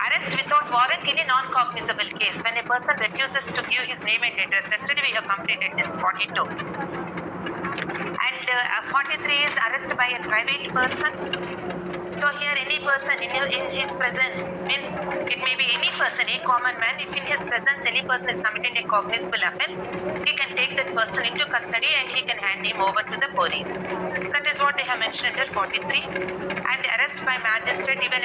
Arrest without warrant in a non-cognizable case. When a person refuses to give his name and address, yesterday we have completed this 42. And 43 is arrest by a private person. So here any person in his presence means it may be any person, a common man. If in his presence any person is committing a cognizable offence, he can take that person into custody and he can hand him over to the police. That is what they have mentioned under 43. And arrest by magistrate, even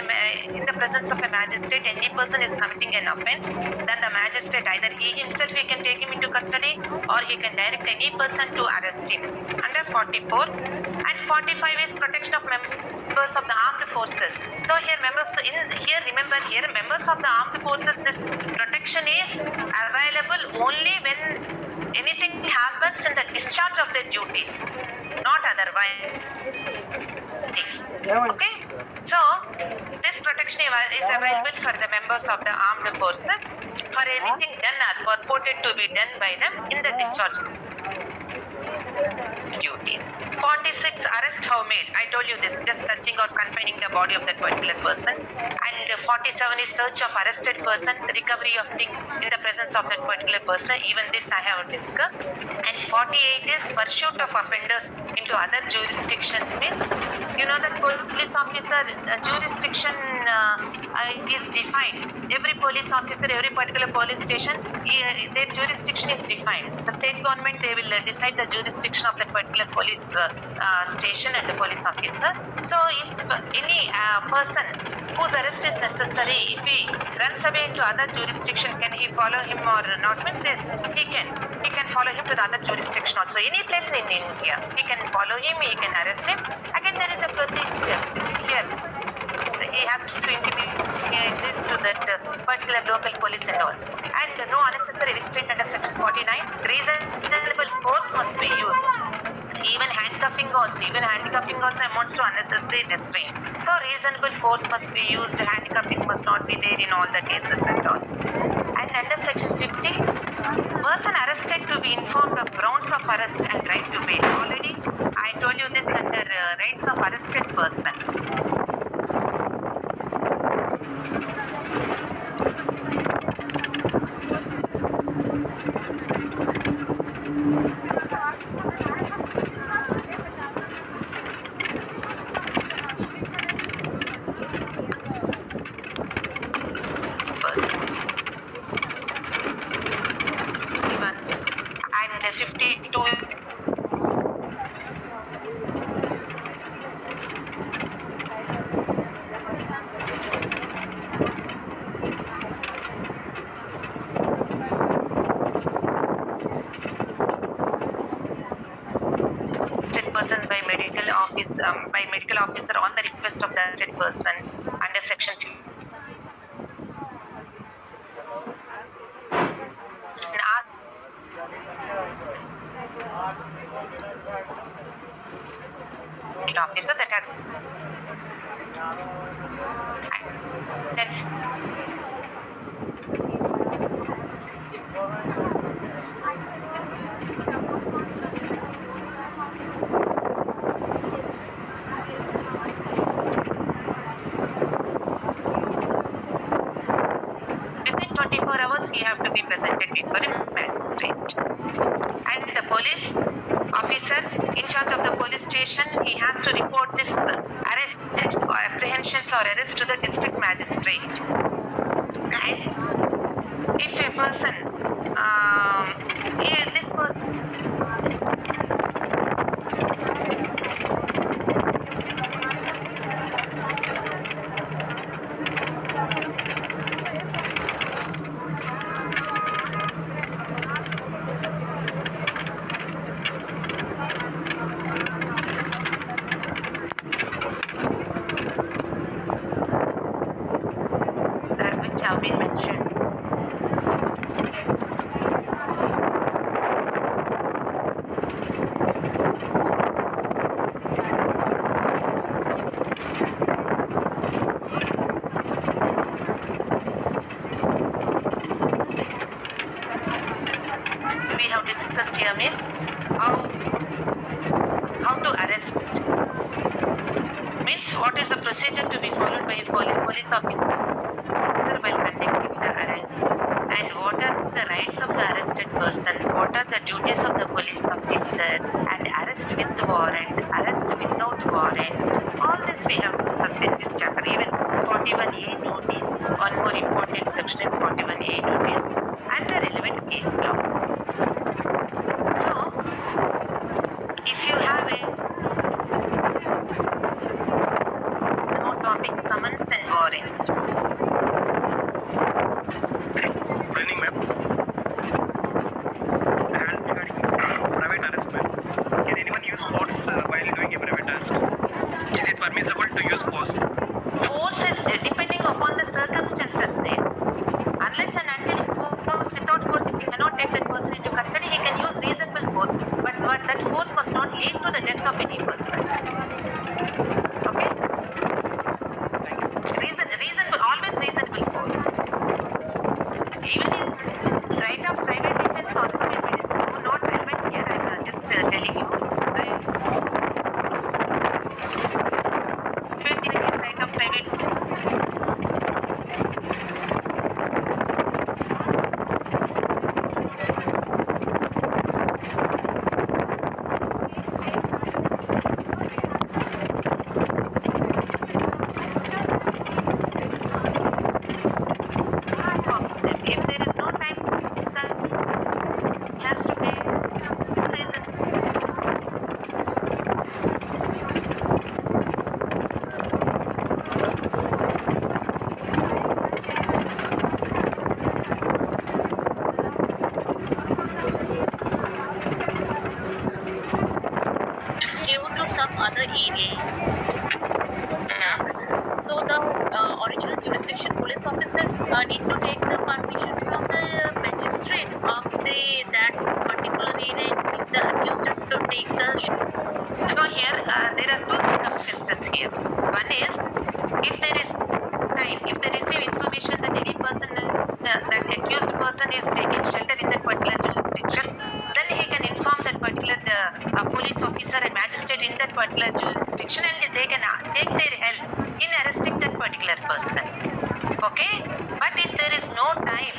in the presence of a magistrate, any person is committing an offence, then the magistrate, either he himself, he can take him into custody or he can direct any person to arrest him. Under 44. And 45 is protection of members of the armed forces. So here members of the armed forces, this protection is available only when anything happens in the discharge of their duties, not otherwise. Okay, so this protection is available for the members of the armed forces for anything done or purported to be done by them in the discharge duties. 46 arrest how made. I told you this, just touching or confining the body of that particular person. And 47 is search of arrested person, recovery of things in the presence of that particular person. Even this I have discussed. And 48 is pursuit of offenders into other jurisdictions. Means you know that police officer jurisdiction is defined. Every police officer, every particular police station, their jurisdiction is defined. The state government, they will decide the jurisdiction of that particular police station and the police officer. So if any person whose arrest is necessary, if he runs away to other jurisdiction, can he follow him or not? Means yes, he can follow him to the other jurisdiction also. Any place in India, he can follow him, he can arrest him. Again, there is a procedure here. He has to intimate this to that particular local police and all. And no unnecessary restraint under section 49. Reasonable force must be used. Even handcuffing also amounts to unnecessary restraint. So reasonable force must be used. Handcuffing must not be there in all the cases and all. And under section 50, person arrested to be informed of grounds of arrest and right to bail. Already I told you this under rights of arrested person. By medical officer on the request of the arrested person under section 2. Officer that has within 24 hours he have to be presented before a magistrate. And the police officer in charge of the police station, he has to report this arrest or apprehensions or arrest to the district magistrate. And if a person, this person have been mentioned. procedure to be followed by a police officer while conducting the arrest, and what are the rights of the arrested person, what are the duties of the police officer, and arrest with warrant, arrest without warrant. All this we have discussed in this chapter. Even 41A notice, one more important section is 41A notice, and the relevant case law. So, if you have a no topic, summons and warrant. Running ma'am. And regarding private arrest ma'am. Can anyone use force while doing a private arrest? Is it permissible to use force? Force is depending upon the circumstances there. Unless and until force, without force, if he cannot take that person into custody, he can use reasonable force. But that force must not lead to the death of any person. Okay? Reasonable, always reasonable force. Even in right of private defense also will be not relevant here. I'm just telling you. Right? Right of private. If there is no time, sir, he has to pay reason. Due to some other area. So the original jurisdiction police officer need to take the permission from the magistrate of that particular area if the accused to take the So here there are two circumstances here. One is if there is time, if they receive information that any person, that accused person is taking shelter in that particular jurisdiction, then he can inform that particular police officer and magistrate in that particular jurisdiction, and they can take their help in arresting that particular person. Okay? But if there is no time,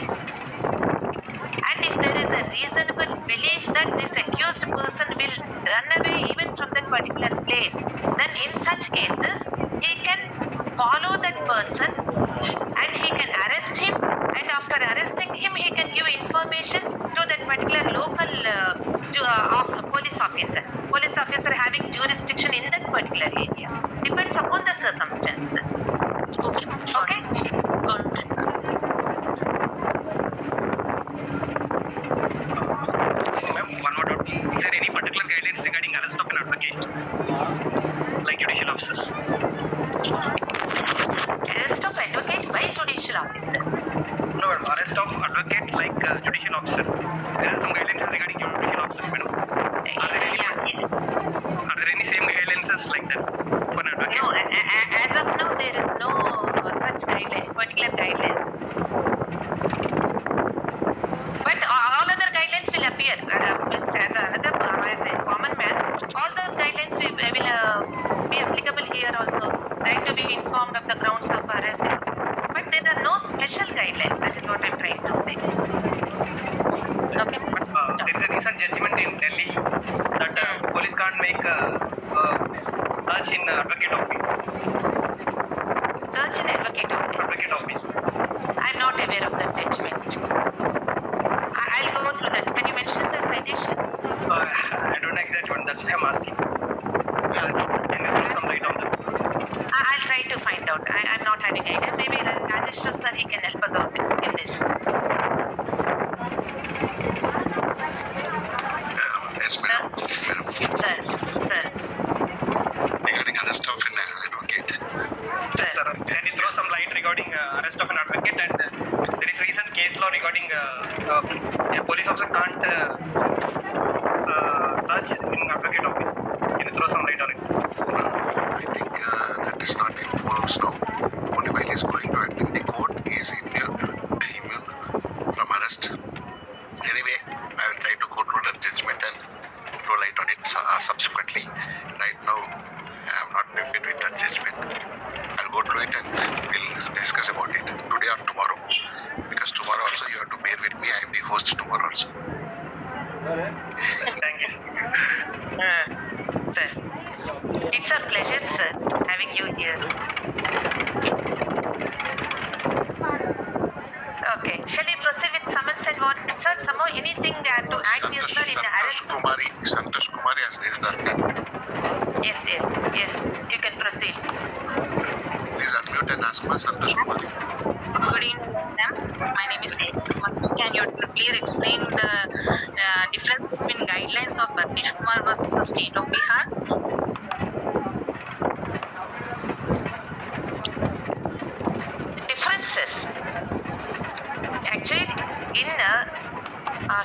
and if there is a reasonable belief that this accused person will run away even from that particular place, then in such cases, he can follow that person and he can arrest him, and after arresting him, he can give information to that particular local police officer. Police officer having jurisdiction in that particular area. Depends upon the circumstances. Okay? Got it. Ma'am, one more doubt. Is there any particular guidelines regarding arrest of an advocate? Like judicial officers? Arrest of advocate by judicial officer. No, madam. Arrest of advocate like judicial officer. There are some guidelines regarding judicial officers, madam. Are there any same guidelines like that for an advocate? No, as of now, there is no such guidelines, particular guidelines. But all other guidelines will appear. As a common man, all those guidelines will be applicable here also. Right to be informed of the grounds of arrest. But there are no special guidelines. That is what I'm trying to say. Okay. There is a recent judgment in Delhi that police can't make search in advocate office. Search in advocate office. Advocate office. I'm not aware of that judgment. I'll go through that. Can you mention the citation? I don't know exactly what that's why I'm asking. Can you throw some light on that? I'll try to find out. I'm not having idea. Maybe Rajesh sir, he can help us out in this. Yes, madam. Sir. Regarding arrest of an advocate. Yes, sir. Can you throw some light regarding arrest of an advocate? And there is recent case law regarding a police officer can't search in advocate office. Can you throw some light on it? I think that is not enforced now. Only while he is going to attend the court, he is immune from arrest. Anyway, I will try to go through the judgment and throw light on it subsequently. Right now, I am not prepared with that judgment. I'll through it and we'll discuss about it today or tomorrow. Because tomorrow also you have to bear with me. I am the host tomorrow also. Thank you, sir. Sir, it's a pleasure, sir, having you here. Okay, shall we proceed with summons and warrant, sir? Somehow anything to add here, sir, in the arrest? Santosh Kumari has raised that. Yes, you can proceed. Please unmute and ask ma Santosh Kumari. Good evening, ma'am. My name is Maki. Can you please explain the difference between guidelines of Anish Kumar versus State of Bihar? Differences. Actually, in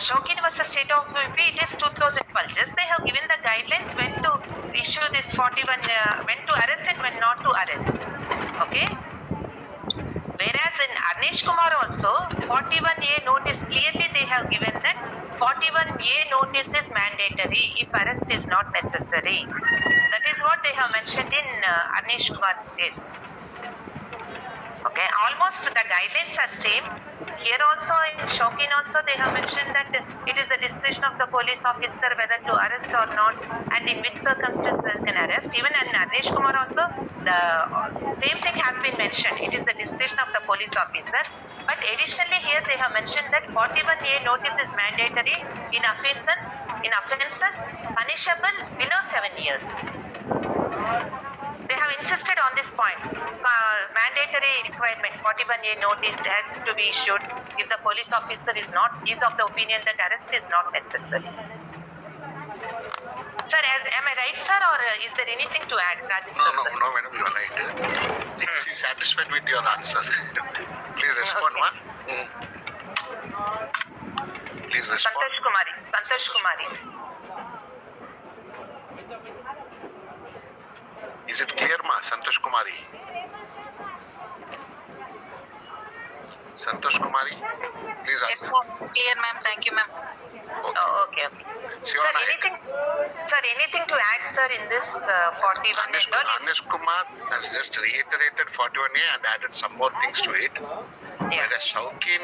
Shaukin versus State of UP, it is 2012. Just they have given the guidelines when to issue this 41, when to arrest and when not to arrest. Okay? Whereas in Anish Kumar also, 41A notice, clearly they have given that 41A notice is mandatory if arrest is not necessary. That is what they have mentioned in Anish Kumar's case. Okay, almost the guidelines are same. Here also in Shaukin also they have mentioned that it is the discretion of the police officer whether to arrest or not and in which circumstances they can arrest. Even in Anish Kumar also the same thing has been mentioned. It is the discretion of the police officer. But additionally here they have mentioned that 41A notice is mandatory in offences punishable below 7 years. They have insisted on this point. Mandatory requirement 41A notice has to be issued if the police officer is of the opinion that arrest is not necessary. Sir, am I right, sir, or is there anything to add? No, madam, you are right. Is she satisfied with your answer? Please respond, Okay. ma. Please respond. Santosh Kumari. Is it clear, ma? Santosh Kumari. Santosh Kumari, please Yes, answer. ma'am. It's clear, ma'am. Thank you, ma'am. Okay. Oh, okay. Shivana, Anything to add, sir, in this 41 and all? Anish Kumar has just reiterated 41A and added some more things to it. Yeah. Whereas Shaukin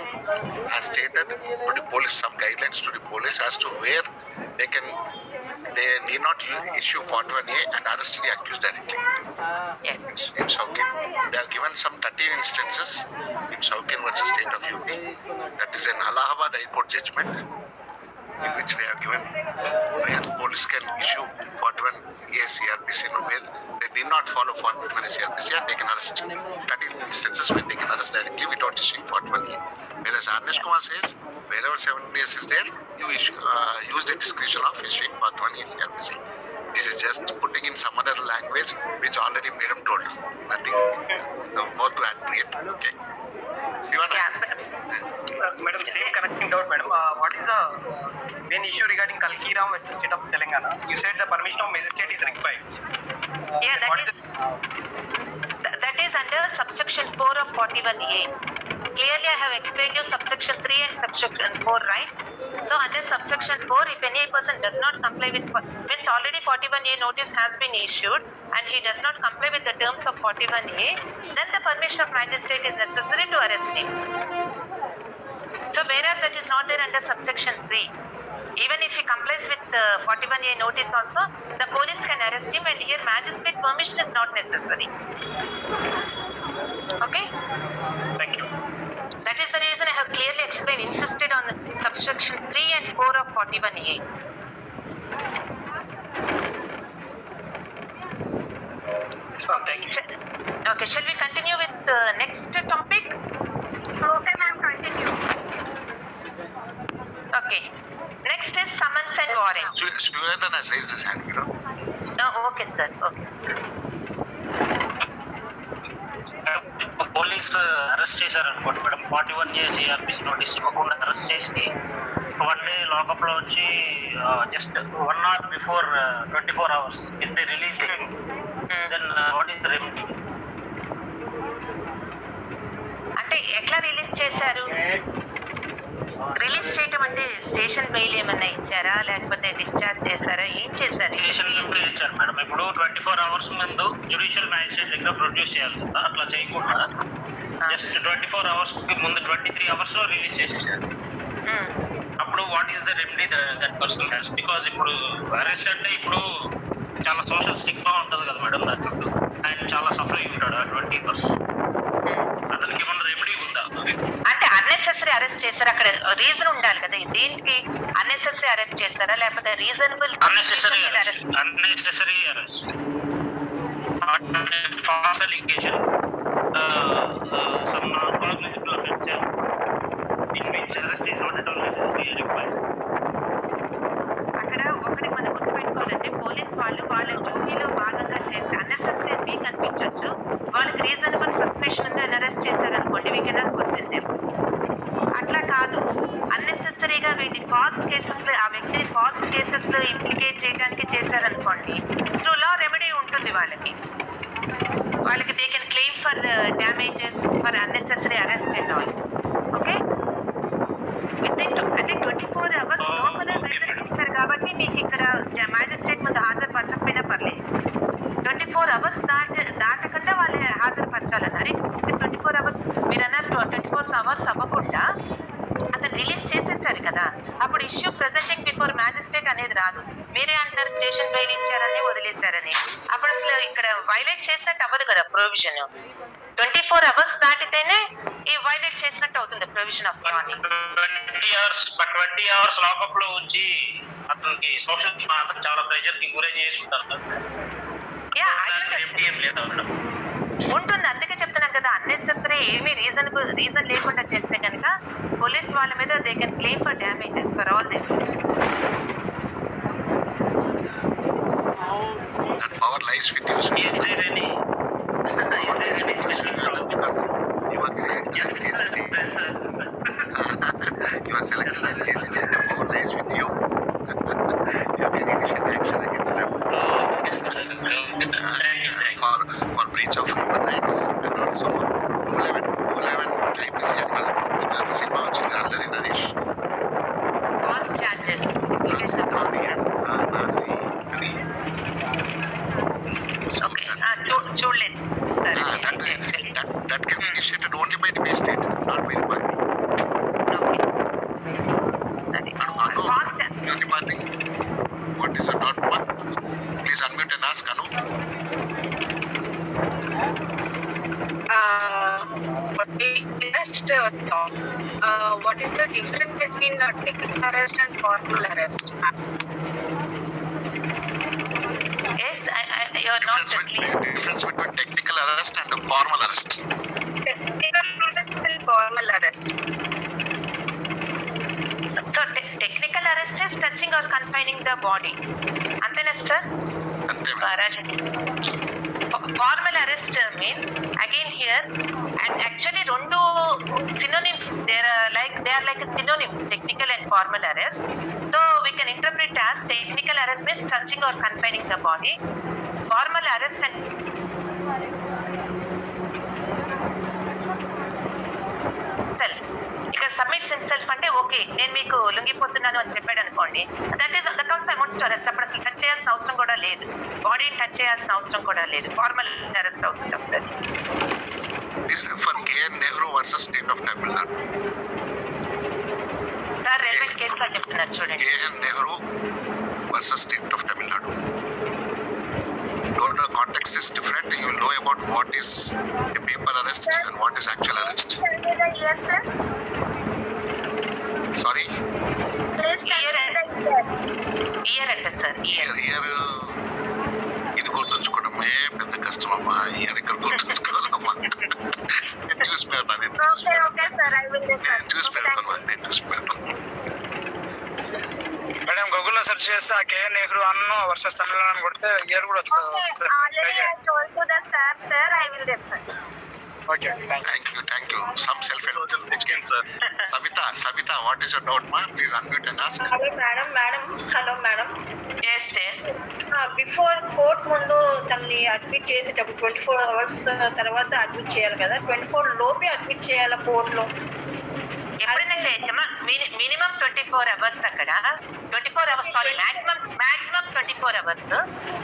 has stated to the police some guidelines to the police as to where they need not issue 41A and arrest the accused directly. Yes. In Shaukin, they have given some 13 instances in Shaukin versus State of UP. That is an Allahabad High Court judgment in which they have given where police can issue 41A CRPC where they did not follow 41A CRPC and they can arrest 13 instances when they can arrest directly without issuing 41A. Whereas Anish Kumar says wherever 7 years is there, you use the discretion of issuing 41A CRPC. This is just putting in some other language which already Madam told. Nothing more to add to it. Okay. Shivana. Madam, same connecting doubt, madam. What is the main issue regarding Kalki Ram versus State of Telangana? You said the permission of magistrate is required. Yeah, What that is under subsection 4 of 41A. Clearly, I have explained you subsection 3 and subsection 4, right? So, under subsection 4, if any person does not comply with, means already 41A notice has been issued and he does not comply with the terms of 41A, then the permission of magistrate is necessary to arrest him. So, whereas that is not there under subsection 3. Even if he complies with 41A notice also, the police can arrest him and here magistrate permission is not necessary. Okay? Thank you. That is the reason I have clearly explained, insisted on subsection 3 and 4 of 41A. Thank you. Okay, shall we continue with the next topic? Okay, ma'am. Continue. Okay. Next is summons and warrant. Shuyadan has raised his hand, Oh, okay, sir. Okay. Police arrest చేశారనుకోండి madam 41A CRPC notice ఇవ్వకుండా arrest చేసి 1 day lockup లో వచ్చి just 1 hour before 24 hours if they release then what is the remedy? అంటే ఎట్లా release చేశారు? Release చేయటం అంటే స్టేషన్ బెయిల్ ఏమన్నా ఇచ్చారా లేకపోతే డిశ్చార్జ్ చేశారా, ఏం చేశారు? స్టేషన్ ఇచ్చారు మేడం. ఇప్పుడు 24 hours ముందు జ్యుడిషియల్ మ్యాజిస్ట్రేట్ దగ్గర ప్రొడ్యూస్ చేయాలి కదా, అట్లా చేయకుండా జస్ట్ 24 hours ముందు 23 hours లో రిలీజ్ చేసేసారు. అప్పుడు what is the remedy that person has? Because ఇప్పుడు అరెస్ట్ అంటే ఇప్పుడు చాలా సోషల్ స్టిగ్మా ఉంటుంది కదా మేడం దాని చుట్టూ, అండ్ చాలా సఫర్ అయి ఉంటాడు ఆ 20 years. అతనికి ఏమన్నా రెమెడీ ఉందా? అంటే అన్నెసెసరీ అరెస్ట్ చేశారు, అక్కడ రీజన్ ఉండాలి కదా, దేనికి అన్నెసెసరీ అరెస్ట్ చేస్తారా లేకపోతే reasonable Unnecessary arrest. False allegation. Some non-cognizable offence in which arrest is not at all necessary required. అక్కడ ఒకటి మనం గుర్తుపెట్టుకోవాలంటే పోలీస్ వాళ్ళు వాళ్ళ డ్యూటీలో భాగంగా చేస్తే అన్నెసెసరీ మీకు అనిపించవచ్చు, వాళ్ళకి రీజనబుల్ సస్పెషన్ ఉంది అని అరెస్ట్ చేశారనుకోండి, వీ కెనాట్ క్వశ్చన్ దెమ్. అట్లా కాదు, అన్నెసెసరీగా వీటి ఫాల్స్ కేసెస్ లో ఆ వ్యక్తిని ఫాల్స్ కేసెస్ లో ఇంప్లికేట్ చేయడానికి చేశారనుకోండి, త్రూ లా రెమెడీ ఉంటుంది వాళ్ళకి they can claim for damages for unnecessary arrest and all. Okay, అంటే 24 hours లోపల ఇస్తారు కాబట్టి మీకు ఇక్కడ మ్యాజిస్ట్రేట్ ముందు హాజరుపరచకపోయినా పర్లేదు. 24 hours దాటకుండా వాళ్ళు హాజరుపరచాలన్నారు. 24 hours మీరు అన్నారు 24 hours అవ్వకుండా అతను రిలీజ్ చేసేసారు కదా, అప్పుడు ఇష్యూ ప్రెజెంటింగ్ బిఫోర్ మ్యాజిస్ట్రేట్ అనేది రాదు. మీరే అంటారు స్టేషన్ బెయిల్ ఇచ్చారని వదిలేశారని, అప్పుడు అసలు ఇక్కడ వైలేట్ చేసినట్టు అవ్వదు కదా ప్రొవిజన్. 24 hours దాటితేనే ఈ వైలేట్ చేసినట్టు అవుతుంది ప్రొవిజన్ ఆఫ్ లా అని. 20 hours లాకప్ లో ఉంచి అతనికి సోషల్ చాలా ప్రెజర్ కి గురై చేసుకుంటారు కదా. ఏం లేదా మేడం? ఉంటుంది, అందుకే చెప్తున్నాను కదా, అన్నెసెసరీ ఏమీ రీజన్ లేకుండా చేస్తే కనుక పోలీస్ వాళ్ళ మీద they can claim for damages for all this. That power lies with you, sir. Is there any Because you are selected as JCJ. You are selected as JCJ. The power lies with you. You can initiate action against them for breach of human rights and also 211 IPC animal cinema వచ్చింది Allari Naresh falls charges okay చూడలేదు సరే. that can be initiated only by the Bay State, not by the party. Guilty party. What is it? Not what? Please unmute and ask Anu. What is the difference between technical arrest and formal arrest? Yes, you're not Difference between technical arrest and formal arrest. Technical arrest and formal arrest. So technical arrest is touching or confining the body. Antena sir? Formal arrest means again here, and actually rendu synonyms. They are like synonyms, technical and formal arrest. So we can interpret as technical arrest means touching or confining the body. Formal arrest and ఇక్కడ submits himself అంటే okay నేను మీకు లొంగిపోతున్నాను అని చెప్పాడు అనుకోండి, that also amounts to arrest. అప్పుడు అసలు touch చేయాల్సిన అవసరం కూడా లేదు, బాడీని టచ్ చేయాల్సిన అవసరం కూడా లేదు, ఫార్మల్ అరెస్ట్ అవుతుంది అప్పుడు. This is for K.N. Nehru versus State of Tamil Nadu. Sir railway కేసులో చెప్తున్నారు చూడండి. K.N. Nehru versus State of Tamil Nadu. Though the context is different, you will know about what is a paper arrest and what is actual arrest. Yes, sir. Sorry? Please year అంటే sir year ఇది గుర్తుంచుకోవడమే పెద్ద కష్టం అమ్మా. Year ఇక్కడ గుర్తుంచుకోవాలమ్మా. నేను చూసి పెడతాను Okay, sir. I will do that. నేను చూసి పెడతాను. మేడం గూగుల్లో సెర్చ్ చేస్తే ఆ కేఎన్ నెహ్రూ అన్ను వర్సెస్ తమిళనాడు కొడితే ఇయర్ కూడా Okay, already I told to the sir, I will do that. Okay Thank you. Some self-help. Sir. Sabita, what is your doubt, ma? Please unmute and ask. Hello, madam. Hello, madam. Yes yes before court ముందు తనని admit చేసేటప్పుడు 24 hours తర్వాత admit చేయాలి కదా, 24 లోపే admit చేయాలి కోర్టులో. ఎప్పుడైనా చేయొచ్చమ్మా. మినిమం 24 అవర్స్ అక్కడ 24 hours sorry maximum 24 hours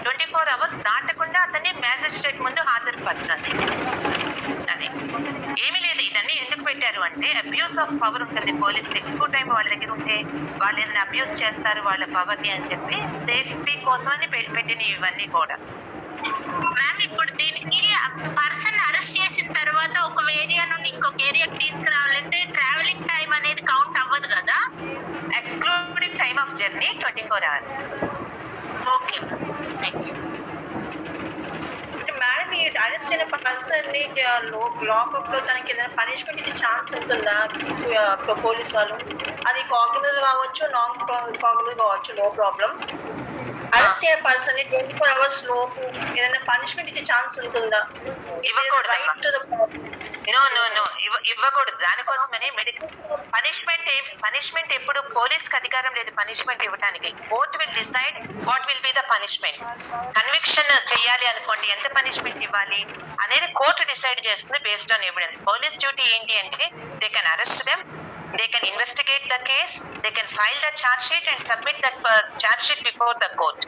24 hours దాటకుండా అతన్ని మ్యాజిస్ట్రేట్ ముందు హాజరుపరచాలి. అది ఏమీ లేదు. ఇదన్నీ ఎందుకు పెట్టారు అంటే అబ్యూస్ ఆఫ్ పవర్ ఉంటుంది పోలీసులు. ఎక్కువ టైం వాళ్ళ దగ్గర ఉంటే వాళ్ళు ఏదైనా అబ్యూస్ చేస్తారు వాళ్ళ పవర్ని అని చెప్పి సేఫ్టీ కోసమని పెట్టిన ఇవన్నీ కూడా. మ్యామ్ ఇప్పుడు దీనికి పర్సన్ అరెస్ట్ చేసిన తర్వాత ఒక ఏరియా నుండి ఇంకొక ఏరియాకి తీసుకురావాలంటే ట్రావెలింగ్ టైం అనేది కౌంట్ అవ్వదు కదా? Excluding time of journey 24 hours. Okay thank you. Madam ఈ అరెస్ట్ అయిన పర్సన్ ని లాకప్ లో తనకి ఏదైనా పనిష్మెంట్ ఇచ్చే ఛాన్స్ ఉంటుందా పోలీస్ వాళ్ళు? అది కాగ్నిజబుల్ కావచ్చు, నాన్ కాగ్నిజబుల్ కావచ్చు, నో ప్రాబ్లం. అరెస్ట్ అయ్యే పర్సన్ ని 24 hours లోపు ఏదైనా పనిష్మెంట్ ఇచ్చే ఛాన్స్ ఉంటుందా? నో ఇవ్వకూడదు. దానికోసమని మెడికల్ పనిష్మెంట్ ఎప్పుడు పోలీస్కి అధికారం లేదు పనిష్మెంట్ ఇవ్వడానికి. Court will decide what will be the punishment. Conviction చేయాలి అనుకోండి, ఎంత పనిష్మెంట్ ఇవ్వాలి అనేది కోర్టు డిసైడ్ చేస్తుంది based on evidence. Police duty ఏంటి అంటే they can arrest them, they can investigate the case, they can file the charge sheet and submit that charge sheet before the court.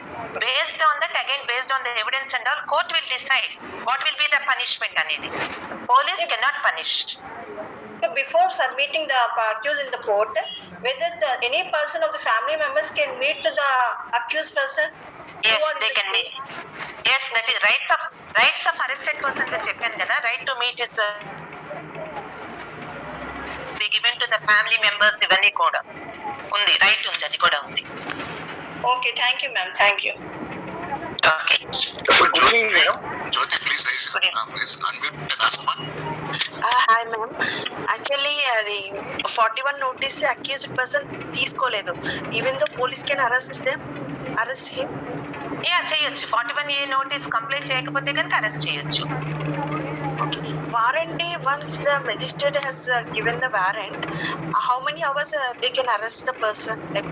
Based on that, again based on the evidence and all, court will decide what will be the punishment anedi. Police cannot punish. Before submitting the accused in the court, whether any person of the family members can meet to the accused person? Yes, they can meet. Yes, that is rights of arrested person ga cheppanu kada. Right to meet is be given to the family members. ఇవన్నీ కూడా ఉంది, right ఉంది, అది కూడా ఉంది. Okay thank you ma'am, thank you. Okay Good evening, madam. Jyoti, please raise please unmute and ask one. Hi ma'am. Actually అది 41 notice accused person తీసుకోలేదు. Even though police can arrest him. చేయొచ్చు. 41A notice complaint చేయకపోతే కనుక arrest చేయొచ్చు. Okay. Warrant once the magistrate has given the warrant, how many hours they can arrest the person? Like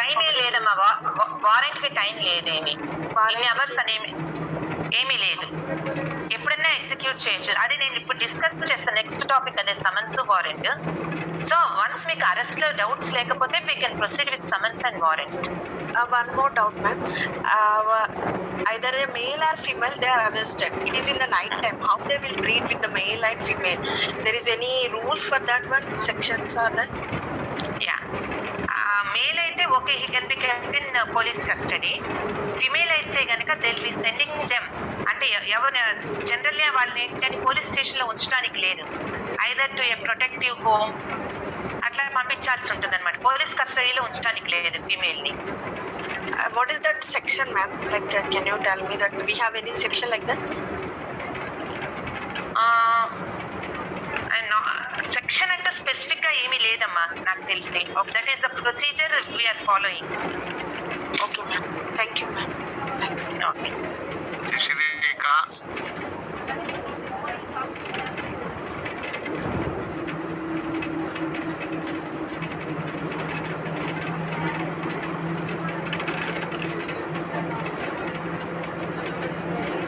time ఏం లేదమ్మా, warrant కి time లేదేమి, hours అనేమి ఏమీ లేదు. ఎప్పుడైనా ఎగ్జిక్యూట్ చేయొచ్చు. అది నేను ఇప్పుడు డిస్కస్ చేస్తాను. నెక్స్ట్ టాపిక్ అదే సమన్స్ వారెంట్. సో వన్స్ మీకు అరెస్ట్ లో డౌట్స్ లేకపోతే we can proceed with summons and warrant. one more doubt, ma'am. Either a male or female, they are arrested. It is in the night time. How they will treat with the male and female? There is any rules for that one? Sections are there? Yeah, male అయితే okay, he can be kept in police custody. Female అయితే కనుక they will be sending them, అంటే ఎవరు generally వాళ్ళని ఏంటంటే police స్టేషన్లో ఉంచడానికి లేదు, either to a protective home అట్లా పంపించాల్సి ఉంటుంది అనమాట. పోలీస్ కస్టడీలో ఉంచడానికి లేదు ఫీమేల్ని. What is that section, ma'am? Like, can you tell me that we have any section like that? Section అంటే స్పెసిఫిక్ గా ఏమీ లేదమ్మా నాకు తెలిసి. That is the procedure we're following. Okay, ma'am. Thank you, ma'am. Thanks. Okay. Shirika.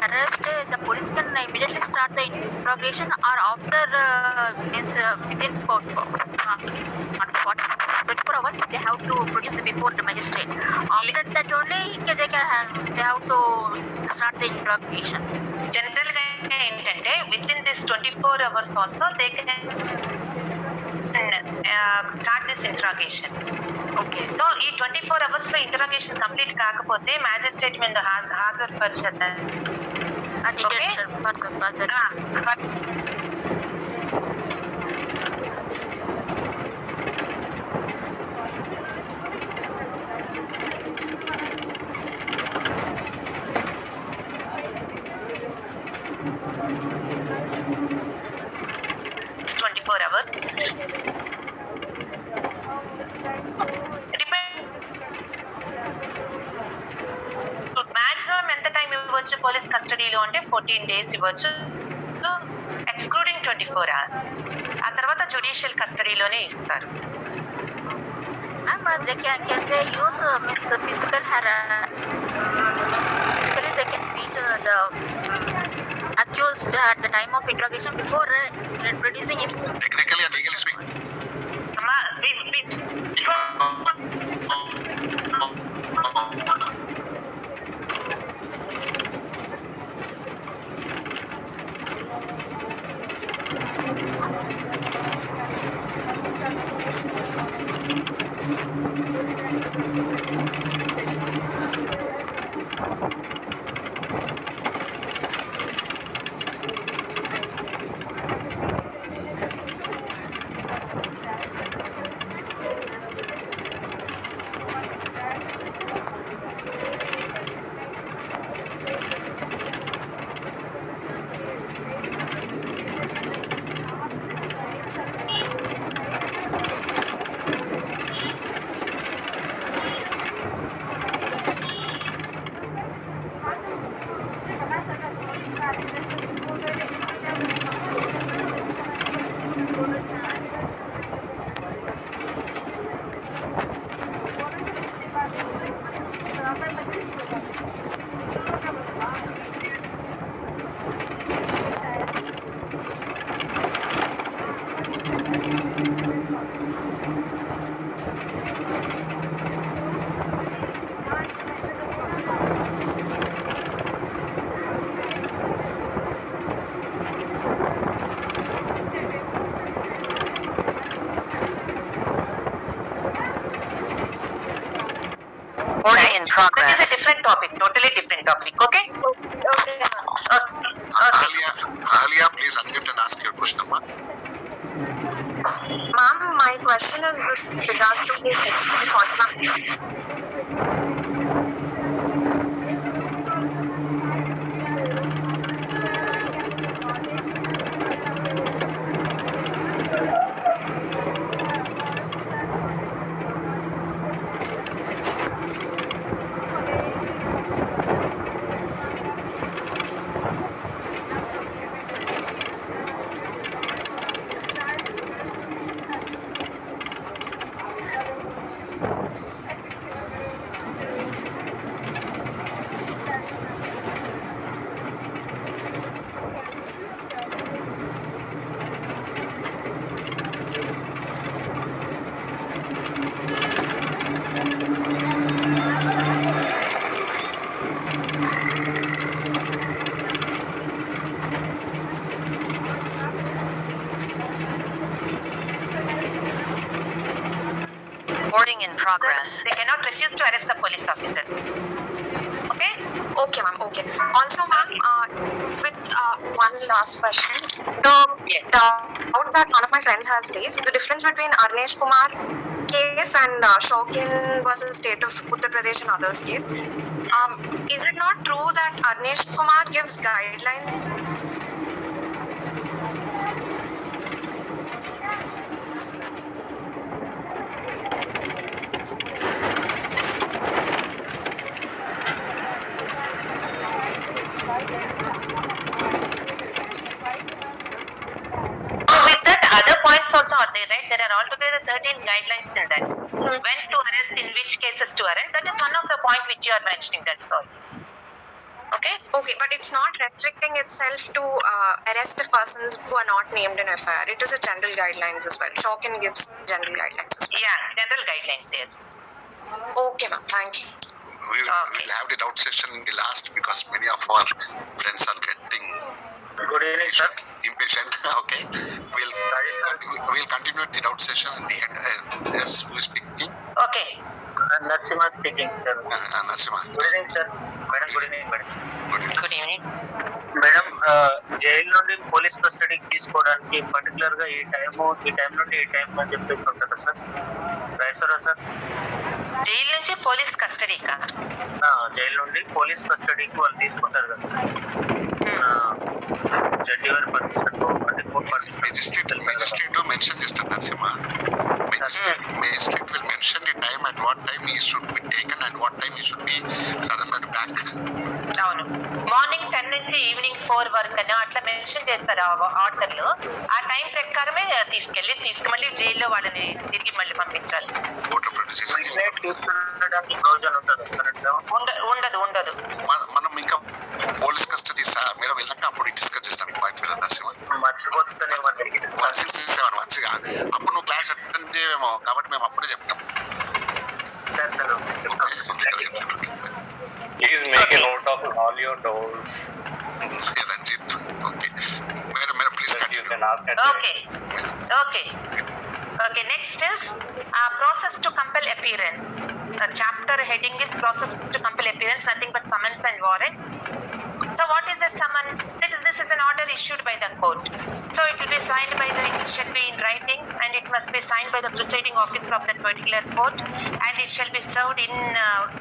Arrest, the police can immediately start the interrogation or after within 24 hours they have to produce before the magistrate. After that only they have to start the interrogation. General గా ఏంటంటే with in this 24 hours also they can start this interrogation. Okay. So ఈ 24 hours లో interrogation complete కాకపోతే magistrate మీద హాజరుపరచదు. Detention further. It's 24 hours. Maximum ఎంత time ఇవ్వచ్చు police కస్టడీలో అంటే 14 days ఇవ్వచ్చు, ఎక్స్క్లూడింగ్ 24 hours. ఆ తర్వాత జ్యుడిషియల్ కస్టడీలోనే ఇస్తారు. Can they use physically they can beat the accused used at the time of interrogation before producing it? Technically and legally speaking. Amma, wait. Recording in progress. This is a different topic, totally different topic, okay? Okay, Alia, please unmute and ask your question, Amma. Ma'am, my question is with regard to the section 49. Recording in progress. They cannot refuse to arrest the police officer. Okay? Okay, ma'am. Okay. Also, ma'am, with one last question. Yes. The doubt that one of my friends has raised, the difference between Arnesh Kumar case and Shaukin versus state of Uttar Pradesh and others case. Is it not true that Arnesh Kumar gives guidelines? So with that, other points also are there, right? There are altogether 13 guidelines in that. When to arrest, in which cases to arrest. That is one of the points which you are mentioning, that's all. Okay? Okay, but it's not restricting itself to arrest of persons who are not named in FIR. It is a general guidelines as well. Shaukin gives general guidelines as Yeah, general guidelines there. well. Okay, ma'am. Thank you. We'll have the doubt session in the last because many of our friends are getting Good evening, sir. impatient. Okay. We'll continue the doubt session in the end. Yes, who is speaking? Okay. Narasimha speaking, sir. Narasimha. Good evening, sir. Madam, good evening, madam. Good evening. Madam jail నుండి police కస్టడీకి తీసుకోవడానికి particular గా ఈ time నుండి ఈ time అని చెప్పేసి ఉంటుందా సార్ రాస్తారా సార్ జైలు నుంచి పోలీస్ కస్టడీకా? జైలు నుండి పోలీస్ కస్టడీకి వాళ్ళు తీసుకుంటారు కదా జడ్జి గారి permission 24% Magistrate will mention this to Narasimha. Magistrate will mention the time at what time he should be taken and what time he should be surrendered back. అవును. Morning 10 నుంచి evening 4 వరకు అని అట్లా మెన్షన్ చేస్తారు order లో. ఆ time ప్రకారమే తీసుకెళ్ళి జైల్లో వాళ్ళని తిరిగి మళ్ళీ పంపించాలి. Court of produces. తీసుకునడానికి ప్రయోజనం ఉంటుందా సార్ అట్లా ఉండదు. మనం ఇంకా పోలీస్ కస్టడీ సార్ మీరు వెళ్ళాక అప్పుడు డిస్కస్ చేస్తాను పాయింట్ మీద నరసింహ మర్చిపోతుందేమో జరిగింది 167 మంచిగా అప్పుడు నువ్వు క్లాస్ అటెండ్ చేయమేమో కాబట్టి మేము అప్పుడే చెప్తాం Please make a note of all your doubts. Ranjit okay madam please You continue can ask at Okay, next is process to compel appearance. The chapter heading is process to compel appearance, nothing but summons and warrant. So what is a summon? This is an order issued by the court. So it will be signed by it should be in writing, and it must be signed by the presiding officer of that particular court, and it shall be served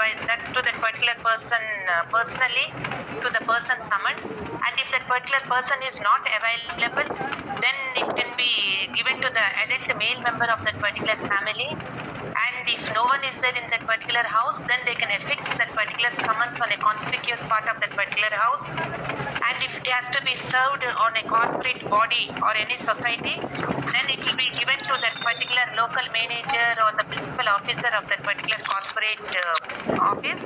by that to that particular person personally, to the person summoned. And if that particular person is not available, then it can be given to the adult male member of that particular family. And if no one is there in that particular house, then they can affix that particular summons on a conspicuous part of that particular house. And if it has to be served on a corporate body or any society, then it will be given to that particular local manager or the principal officer of that particular corporate office.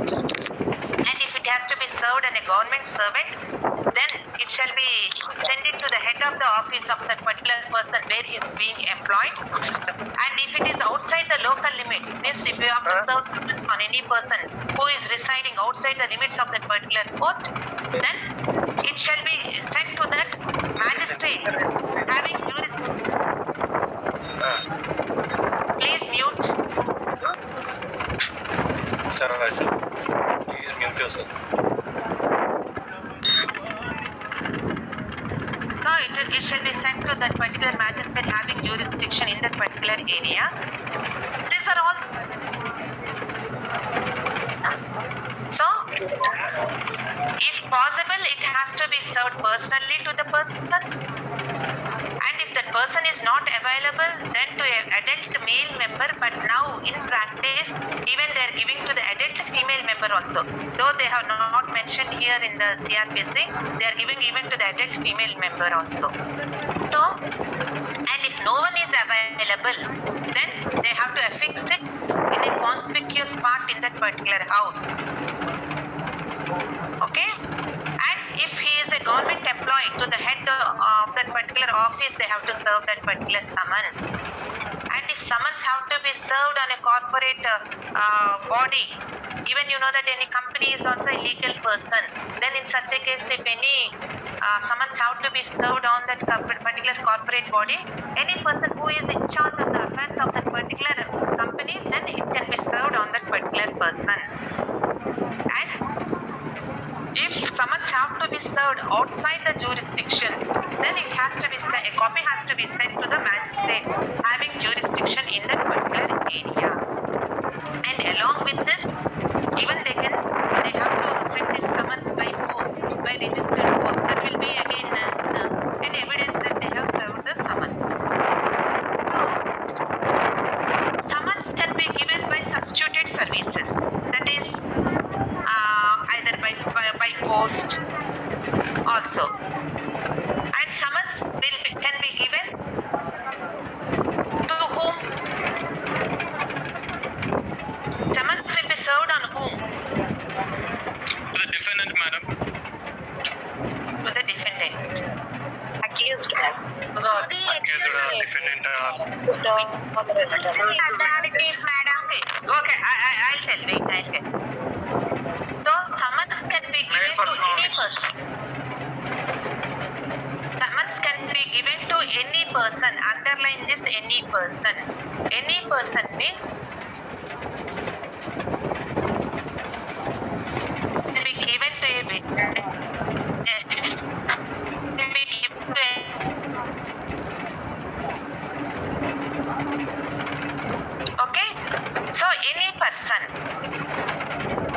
And if it has to be served on a government servant, then it shall be sent it to the head of the office of that particular person where he is being employed. And if it is outside the local limits, means if you have to serve summons on any person who is residing outside the limits of that particular court, then it shall be sent to that magistrate having jurisdiction. Please mute. Mr. Raju, please mute yourself. So it shall be sent to that particular magistrate having jurisdiction in that particular area. These are all. So, if possible, it has to be served personally to the person. And if that person is not available, then to an adult male member. But now, in practice, even they are giving to the adult female member also. Though they have not mentioned here in the CRPC, they are giving even to the adult female member also. So, and if no one is available, then they have to affix it in a conspicuous part in that particular house. Okay? And if he is a government employee, to the head of that particular office, they have to serve that particular summons. And if summons have to be served on a corporate body, even you know that any company is also a legal person, then in such a case, if any summons have to be served on that particular corporate body, any person who is in charge of the affairs of that particular company, then it can be served on that particular person. And if summons have to be served outside the jurisdiction, then it has to be a copy has to be sent to the magistrate having jurisdiction in that particular area. And along with this, even they have to send this summons by post, by registered post. That will be again an evidence that they have served the summons. So, summons can be given by substituted services. That is either by post also. And summons can be given to whom? Summons will be served on whom? To the defendant, madam. To the defendant. Accused. Accused defendant. Authorities, madam. Okay, I'll tell. So, summons can be given to any person. Summons can be given to any person. Underline this, any person. Any person means can be given to a witness. Can be given to a okay? So any person.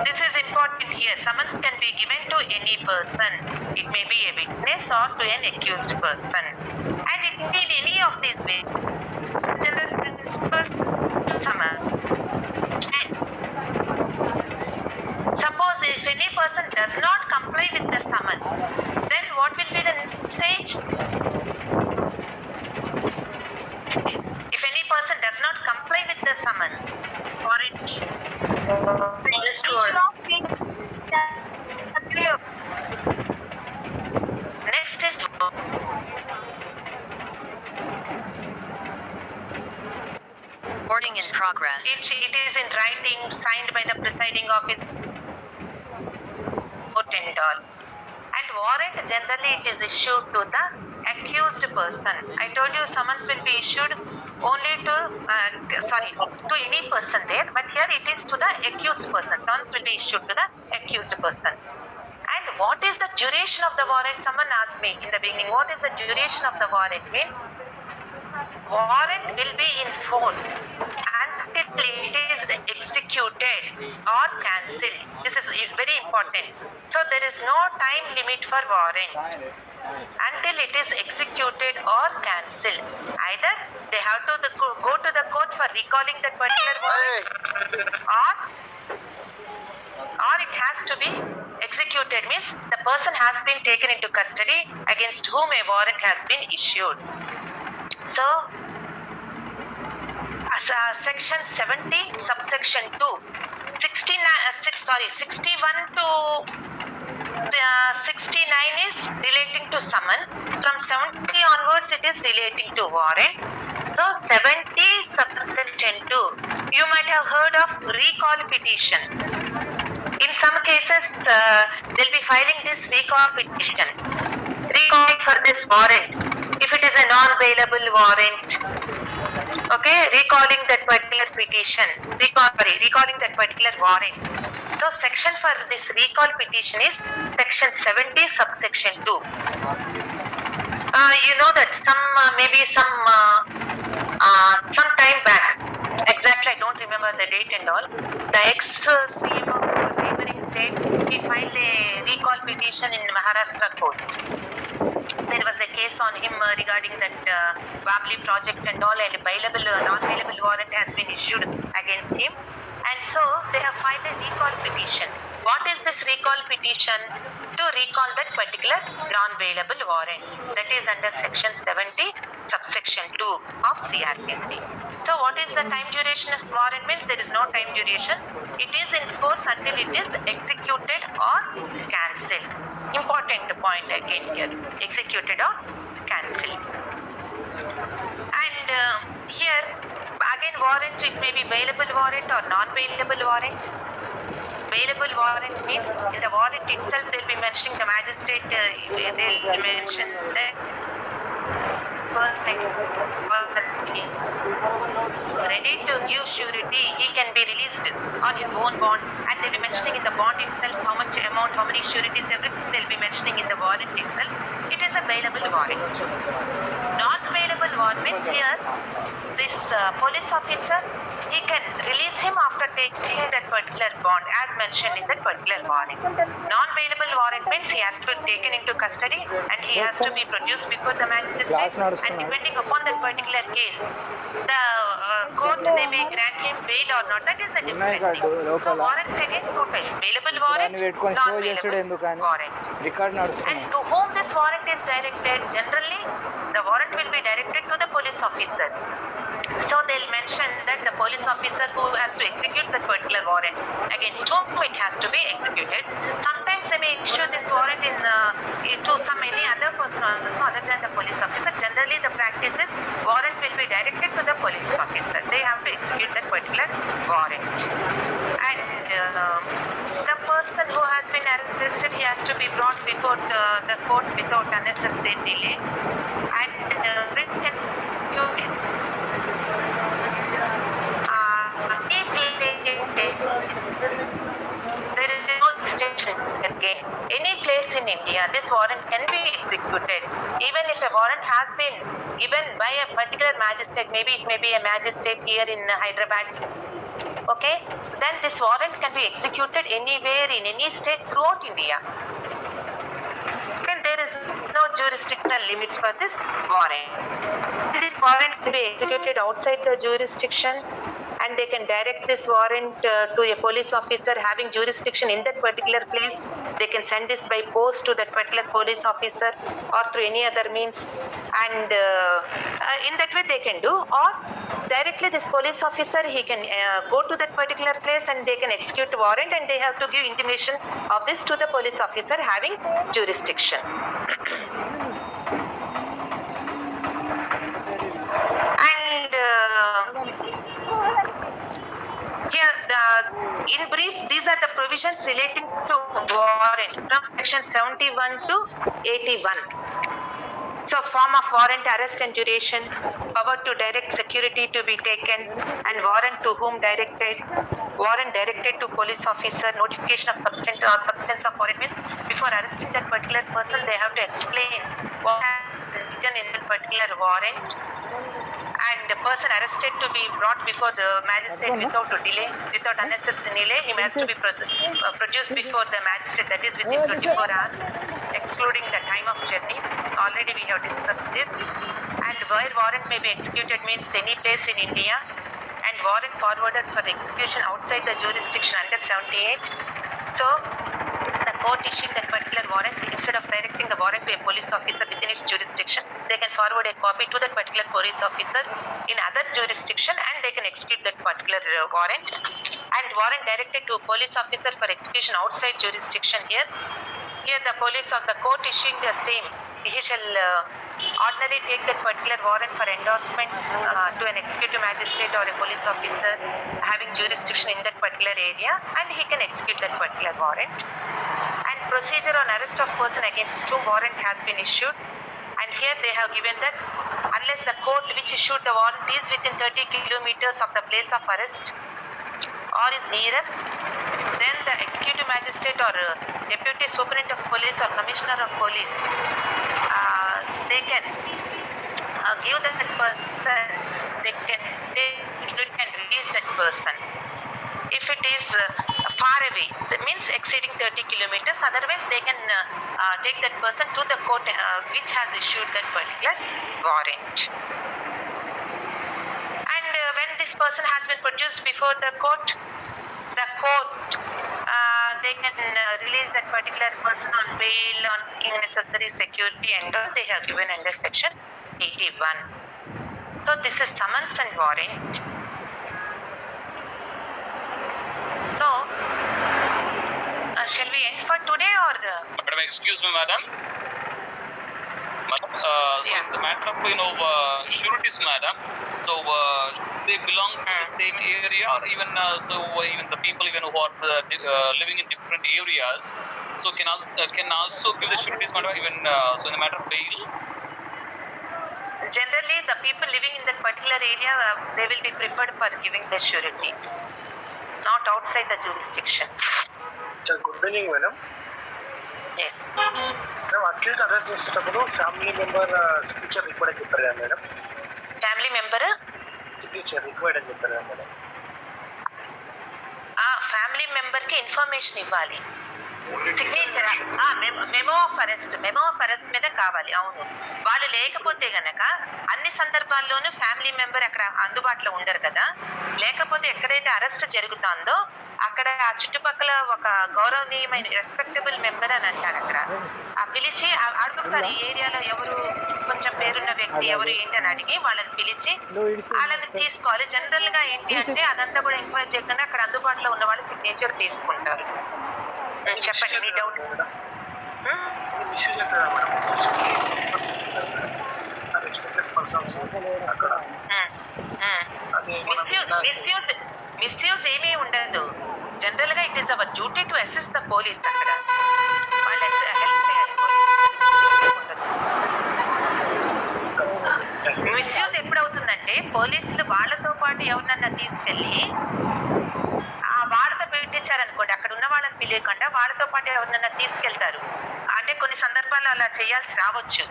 This is important here. Summons can be given to any person. It may be a witness or to an accused person. And it in any of these ways. General principles summons. And suppose if any person does not comply with the summons, then what will be the next stage? If any person does not comply with the summons, for it Recording in progress. It is in writing, signed by the presiding officer and all. And warrant generally it is issued to the accused person. I told you summons will be issued only to any person there, but here it is to the accused person. Summons will be issued to the accused person. And what is the duration of the warrant? Someone asked me in the beginning, what is the duration of the warrant? Means warrant will be in force until it is executed or cancelled. This is very important. So there is no time limit for warrant until it is executed or cancelled. Either they have to go to the court for recalling that particular warrant, or it has to be executed. Means the person has been taken into custody against whom a warrant has been issued. So, section 70, subsection 2, 61 to 69 is relating to summons. From 70 onwards, it is relating to warrant. So, 70, subsection 2, you might have heard of recall petition. In some cases, they'll be filing this recall petition, recalling for this warrant. If it is a non-bailable warrant, okay, recalling that particular petition, recalling that particular warrant. So section for this recall petition is section 70, subsection 2. You know that some time back, exactly I don't remember the date and all, the ex-CM of neighboring state, he filed a recall petition in Maharashtra court. There was a case on him regarding that Babli project and all, and non-bailable warrant has been issued against him. And so they have filed a recall petition. What is this recall petition? To recall that particular non-bailable warrant. That is under section 70, subsection 2 of CRPC. So what is the time duration of warrant? Means there is no time duration. It is in force until it is executed or cancelled. Important point again here, executed or cancelled. And here again warrant, it may be bailable warrant or non-bailable warrant. Bailable warrant means in the warrant itself they'll be mentioning the magistrate, they'll mention that ready to give surety, he can be released on his own bond, and they'll be mentioning in the bond itself how much amount, how many sureties, everything they'll be mentioning in the warrant itself. It is a bailable warrant. Non-bailable warrant means here this police officer, he can release him after taking that particular bond as mentioned in that particular warrant. Non-bailable warrant means he has to be taken into custody and he has to be produced before the magistrate, and depending upon that particular case, the court they may grant him bail or not. That is a different thing. So warrants again two types: bailable warrant, non-bailable warrant. And to whom this warrant is directed? Generally, the warrant will be directed to the police officer. So they'll mention that the police officer who has to execute that particular warrant, against whom it has to be executed. Sometimes they may issue this warrant to any other person also other than the police officer. Generally the practice is warrant will be directed to the police officer. They have to execute that particular warrant. And the person who has been arrested, he has to be brought before the court without unnecessary delay. And written there is no restriction again. Any place in India, this warrant can be executed. Even if a warrant has been given by a particular magistrate, maybe it may be a magistrate here in Hyderabad, okay, then this warrant can be executed anywhere in any state throughout India. And there is no jurisdictional limits for this warrant. This warrant can be executed outside the jurisdiction, and they can direct this warrant to a police officer having jurisdiction in that particular place. They can send this by post to that particular police officer or through any other means, and in that way they can do. Or directly this police officer, he can go to that particular place and they can execute warrant, and they have to give intimation of this to the police officer having jurisdiction. And section 71 to 81. So form of warrant, arrest and duration, power to direct security to be taken, and warrant to whom directed, warrant directed to police officer, notification of substance of warrant means before arresting that particular person, they have to explain what has been written in that particular warrant, and the person arrested to be brought before the magistrate without delay, without unnecessary delay. He has to be produced before the magistrate, that is within 24 hours, excluding the time of journey. Already we have discussed this. And where warrant may be executed means any place in India, and warrant forwarded for the execution outside the jurisdiction under 78. So the court issuing that particular warrant, instead of directing the warrant to a police officer within its jurisdiction, they can forward a copy to that particular police officer in other jurisdiction, and they can execute that particular warrant. And warrant directed to a police officer for execution outside jurisdiction here the police of the court issuing the same, he shall ordinarily take that particular warrant for endorsement to an executive magistrate or a police officer having jurisdiction in that particular area, and he can execute that particular warrant. And procedure on arrest of person against whom warrant has been issued, and here they have given that unless the court which issued the warrant is within 30 kilometers of the place of arrest or is nearer, then the executive magistrate or deputy superintendent of police or commissioner of police, they can give that person, they can release that person. If it is far away, that means exceeding 30 kilometers, otherwise they can take that person to the court which has issued that particular warrant. And when this person has been produced before the court, they can release that particular person on bail, on necessary security, and all they have given under section 81. So this is summons and warrant. So, shall we end for today or? Madam, excuse me, madam. Madam, so Yeah. the matter of sureties, madam. So they belong to the same area, or even even the people even who are living in different areas, so can also give the sureties, madam. Even so, in the matter of bail. Generally, the people living in that particular area, they will be preferred for giving the surety, not outside the jurisdiction. Good evening madam. Yes. మేము accuse arrest చేసేటప్పుడు family member signature required అని చెప్పారు కదా madam. Family member? Signature required అని చెప్పారు కదా madam. Family member కి information ఇవ్వాలి. సిగ్నేచర్ మెమో ఆఫ్ అరెస్ట్ మీద కావాలి. అవును, వాళ్ళు లేకపోతే గనక అన్ని సందర్భాల్లోనూ ఫ్యామిలీ మెంబర్ అక్కడ అందుబాటులో ఉండరు కదా. లేకపోతే ఎక్కడైతే అరెస్ట్ జరుగుతుందో అక్కడ ఆ చుట్టుపక్కల ఒక గౌరవనీయమైన రెస్పెక్టబుల్ మెంబర్ అని అంటారు. అక్కడ పిలిచి అడుగుతారు, ఈ ఏరియాలో ఎవరు కొంచెం పేరున్న వ్యక్తి ఎవరు ఏంటి అని అడిగి వాళ్ళని పిలిచి వాళ్ళని తీసుకోవాలి. జనరల్ గా ఏంటి అంటే అదంతా కూడా ఎంక్వైరీ చేయకుండా అక్కడ అందుబాటులో ఉన్న వాళ్ళు సిగ్నేచర్ తీసుకుంటారు. చెప్పండి మీ డౌట్. మిస్యూజ్ ఏమీ ఉండదు. జనరల్ గా it is our duty to assist the police. అక్కడ వాళ్ళు హెల్ప్ చేయాలి. మిస్యూజ్ ఎప్పుడవుతుందంటే పోలీసులు వాళ్ళతో పాటు ఎవరినన్నా తీసుకెళ్ళి వాళ్ళతో పెట్టించారనుకోండి, అక్కడ ఉన్న వాళ్ళని పిలియకుండా వాళ్ళతో పాటు ఎవరినన్నా తీసుకెళ్తారు. అంటే కొన్ని సందర్భాల్లో అలా చేయాల్సి రావచ్చు.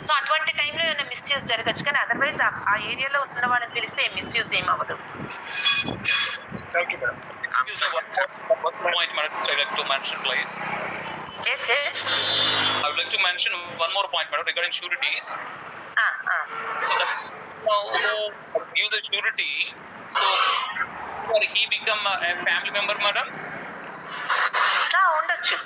సో అటువంటి టైంలో ఏమైనా మిస్యూజ్ జరగచ్చు, కానీ అదర్వైజ్ ఆ ఏరియాలో ఉన్న వాళ్ళని పిలిస్తే ఏం మిస్యూజ్ ఏం అవ్వదు. Thank you madam. One point, madam, I would like to mention, please. Yes. I would like to mention one more point, madam, regarding sureties. So who give the surety, so he become a family member, madam? ఉండొచ్చు.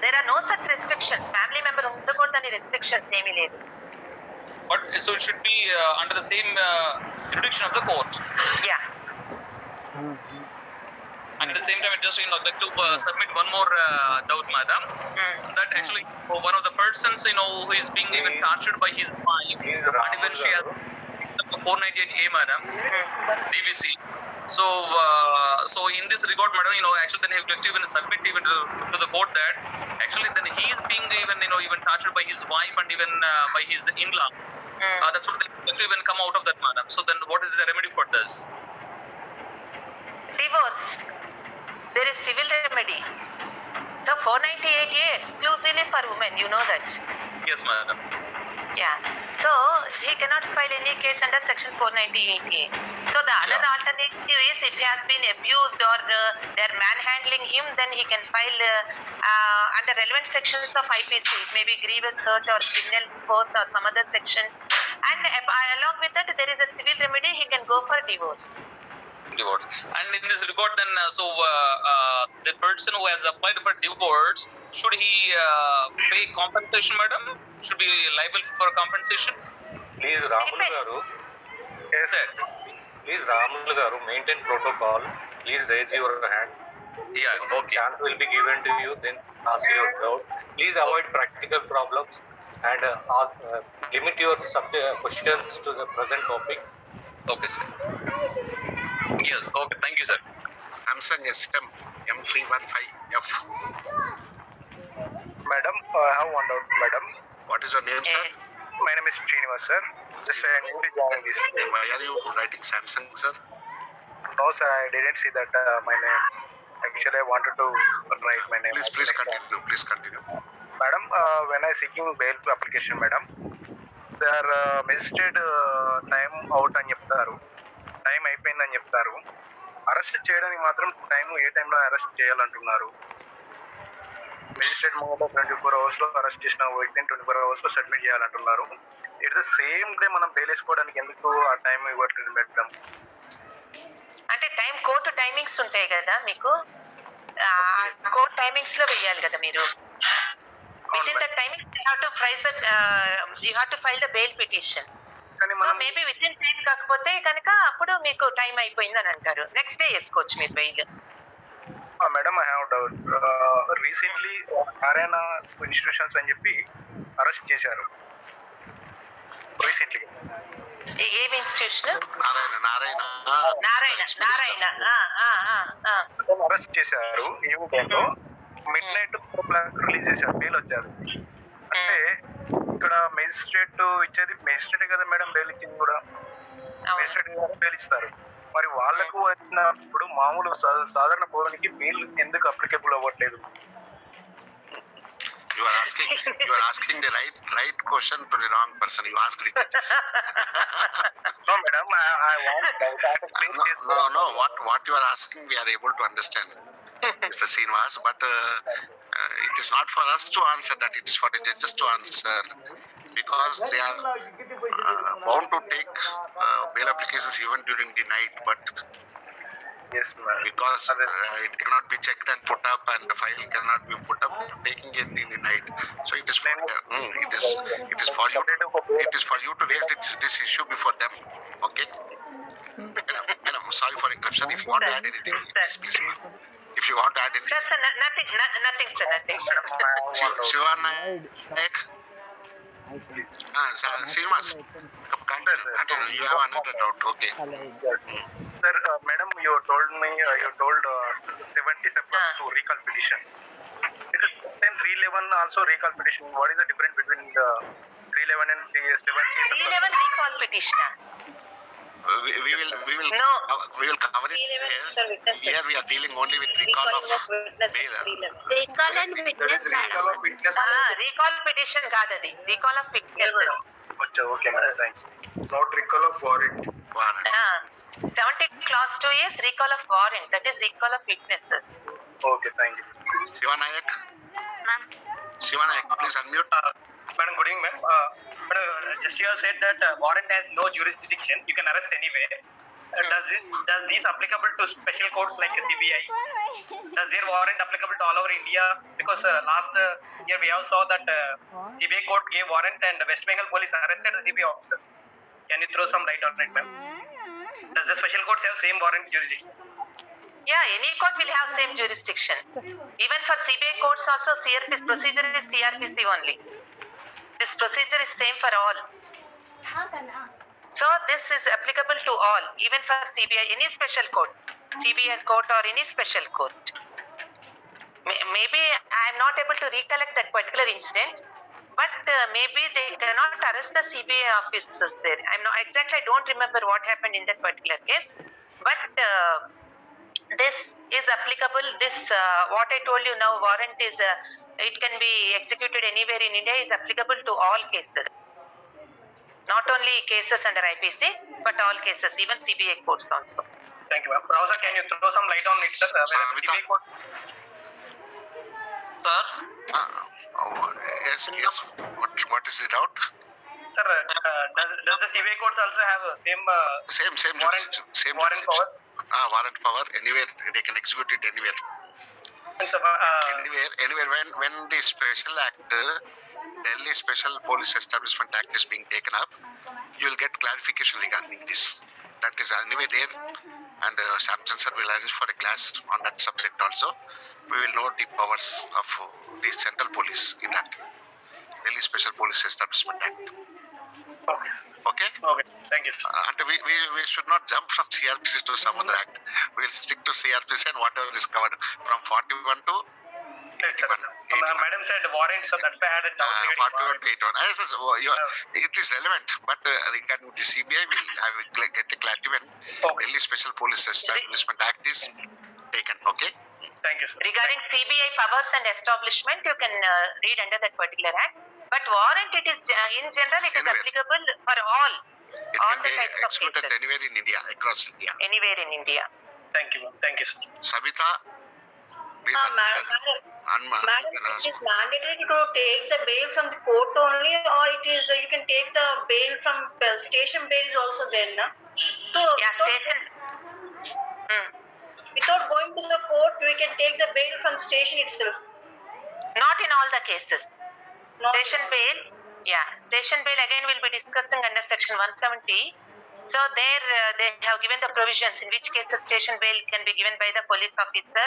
There are no such restrictions. Family member ఉండకూడదని restrictions ఏమీ లేదు. But so it should be under the same jurisdiction of the court. Yeah. And at the same time, I just like to submit one more doubt, madam. That actually one of the persons who is being even tortured by his wife, and even she has 498A, madam, DVC. So in this regard, madam, actually then he will have to even submit even to the court that actually then he is being even tortured by his wife and even by his in-law. That's what they have to even come out of that, madam. So then what is the remedy for this? Divorce. There is civil remedy. So 498A exclusively for women, you know that. Yes, madam. Yeah. So he cannot file any case under section 498A. So the other alternative is if he has been abused or they're manhandling him, then he can file under relevant sections of IPC, maybe grievous hurt or criminal force or some other section. And along with that, there is a civil remedy. He can go for divorce. Divorce. And in this regard, then the person who has applied for divorce, should he pay compensation, madam? Should be liable for compensation? Please, Ramulu garu. Yes, sir. Please, Ramulu garu, maintain protocol. Please raise your hand. Yeah, okay. Chance will be given to you, then ask your doubt. Please avoid practical problems and limit your questions to the present topic. Okay, sir. Yes, okay, thank you, sir. Samsung SM M315F. Madam, I have one doubt, madam. What is your name, sir? My name is Srinivas, sir. Just I am newly joining this. Why are you writing Samsung, sir? No, sir, I didn't see that my name. Actually, I wanted to write my name. Please continue. Please continue. Madam, when I seeking bail application, madam, they are magistrate time out అని చెప్తారు, time అయిపోయిందని చెప్తారు. Arrest చేయడానికి మాత్రం time ఏ టైంలో arrest చేయాలంటున్నారు. Magistrate ముందు 24 hours లో arrest చేసిన వ్యక్తిని 24 hours లో సబ్మిట్ చేయాలంటున్నారు. ఇట్ ద సేమ్ డే మనం బెయిల్ వేసుకోవడానికి ఎందుకు ఆ టైం ఇవ్వట్లేదు మేడం? అంటే కోర్టు టైమింగ్స్ ఉంటాయి కదా మీకు, కోర్టు టైమింగ్స్ లో వెయ్యాలి కదా మీరు. With in the timings you have to file the bail petition. కానీ మనం మేబీ విత్ ఇన్ టైం కాకపోతే కనుక అప్పుడు మీకు టైం అయిపోయింది అని అంటారు, నెక్స్ట్ డే వేసుకోవచ్చు మీరు bail. Madam, I have doubt. Recently Narayana institutions అని చెప్పి అరెస్ట్ చేశారు రీసెంట్లీ. ఏమి ఇన్స్టిట్యూషన్? నారాయణ అరెస్ట్ చేశారు. ఏమిటో మిడ్ నైట్ రిలీజ్ చేశారు, బెయిల్ వచ్చారు. అంటే ఇక్కడ మెజిస్ట్రేట్ ఇచ్చేది మెజిస్ట్రేట్ కదా మేడం, బెయిల్ ఇచ్చింది కూడా మెజిస్ట్రేట్ బెయిల్ ఇస్తారు. మరి వాళ్ళకు వచ్చినప్పుడు మామూలు సాధారణ పౌరునికి బెయిల్ ఎందుకు అప్లికేబుల్ అవ్వట్లేదు? You are asking the right question to the wrong person. You asked it. No, madam, I want that. No. What you are asking, we are able to understand, Mr. Srinivas. But it is not for us to answer that. It is for the judges to answer, because they are bound to take bail applications even during the night. But Yes, ma'am. because it cannot be checked and put up, and the file cannot be put up, taking it in the night. So it is for you to raise this issue before them. Okay. Madam, sorry for interruption. If you want to add anything, please. If you want to add anything. Sir, nothing, sir. Shiva Naik. Srinivas, continue. You have another doubt. Okay. Sir, madam, you told 70 September to recall petition. It is then 311 also recall petition. What is the difference between the 311 and 370? 311 recall petition. We will cover it here. Here we are dealing only with recall of bail. Recall and witness, madam. Recall petition కాదు అది, recall of witness. Okay, madam. Thank you. Not recall of warrant. 70 clause 2 is recall of warrant, that is recall of witnesses. Okay, thank you. Shiva Naik. Ma'am. Shiva Naik, please unmute. Madam, good evening, ma'am. Madam, just you have said that warrant has no jurisdiction. You can arrest anywhere. Does this applicable to special courts like CBI? Does their warrant applicable to all over India? Because last year we also saw that CBI court gave warrant and West Bengal police arrested the CBI officers. Can you throw some light on it, ma'am? Does the special courts have same warrant jurisdiction? Yeah, any court will have same jurisdiction. Even for CBI courts also, CRPC procedure is CRPC only. This procedure is same for all. So this is applicable to all, even for CBI, any special court, CBI court or any special court. Maybe I am not able to recollect that particular incident, but maybe they cannot arrest the CBI officers there. I'm not exactly. I don't remember what happened in that particular case, but this is applicable. This what I told you now, warrant is it can be executed anywhere in India, is applicable to all cases. Not only cases under IPC, but all cases, even CBI courts also. Thank you, ma'am. Professor, can you throw some light on it, sir? Whether Savita. CBI court, Sir, Yes. What is the doubt? sir, does the CBI courts also have same Same warrant jurisdiction. warrant power? Warrant power. Anywhere they can execute it anywhere. And so, Anywhere. When the special act, Delhi Special Police Establishment Act is being taken up, you will get clarification regarding this. That is anyway there, and Samson sir will arrange for a class on that subject also. We will know the powers of the central police in that Delhi Special Police Establishment Act. okay, sir. Okay? Okay, thank you, sir. And we should not jump from CRPC to some other act. We will stick to CRPC and whatever is covered from 41 to Yes, sir. 81. Madam said warrant, so that's why I had a doubt regarding 41 to 81. Yes, it is relevant, but regarding the CBI, I will get a clarity when Okay. Delhi Special Police Establishment Act is taken. Okay? Thank you, sir. Regarding CBI powers and establishment, you can read under that particular act. But warrant, it is in general, it is Anywhere. applicable for all It the can be types of executed cases, anywhere in India, across India. anywhere in India. Thank you, ma'am. Thank you, sir. Sabita, please. Madam, it is mandatory to take the bail from the court only, or it is you can take the bail from station bail is also there, na? So Yeah, station. without going to the court, we can take the bail from station itself. Not in all the cases. Not Station in all. bail, yeah. Station bail again will be discussing under section 170. So there they have given the provisions in which cases station bail can be given by the police officer,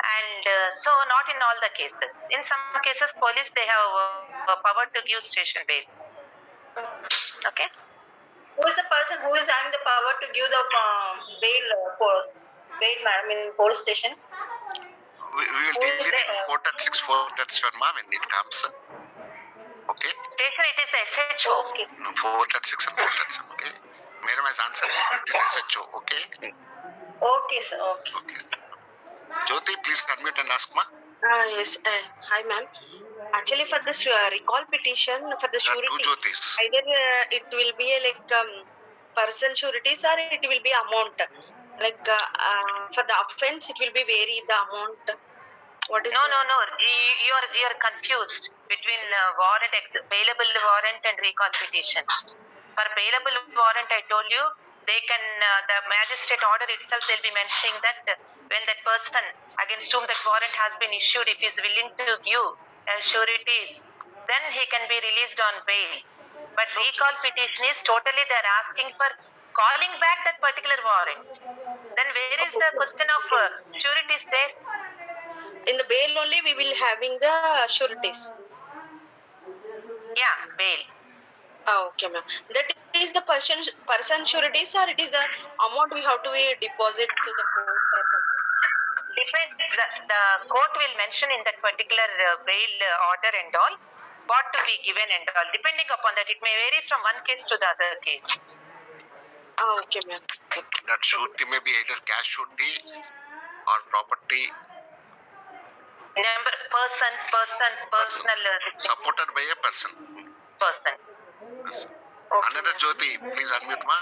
and so not in all the cases. In some cases, police they have power to give station bail. Okay. Who is the person who is having the power to give the bail, madam, in police station? We will Who deal is with it there? 4 at 6, 4 at 7, ma'am, when it comes. Okay? Station, it is SHO. Okay. No, 4 at 6 and 4 at 7, okay? Madam has answered. It is SHO, okay? Okay, sir. Okay. Okay. Jyoti, please unmute and ask, ma. Yes. Hi, ma'am. Actually, for this recall petition, for the There are two surety, Jyotis. either it will be person sureties or it will be amount. For the offense, it will be vary the amount. What is No. You are confused between bailable warrant and recall petition. For bailable warrant, I told you they can the magistrate order itself. They'll be mentioning that when that person against whom that warrant has been issued, if he is willing to give sureties, then he can be released on bail. But recall petition is totally they are asking for calling back that particular warrant. Then where is the question of sureties there? In the bail only we will having the sureties. Yeah, bail. Okay, ma'am. That is the person sureties or it is the amount we have to deposit to the court or something? Depends. The court will mention in that particular bail order and all what to be given and all. Depending upon that, it may vary from one case to the other case. Okay, ma'am. Okay. That surety may be either cash surety or property Personal supported by a person. person. Another Jyoti, please unmute, ma.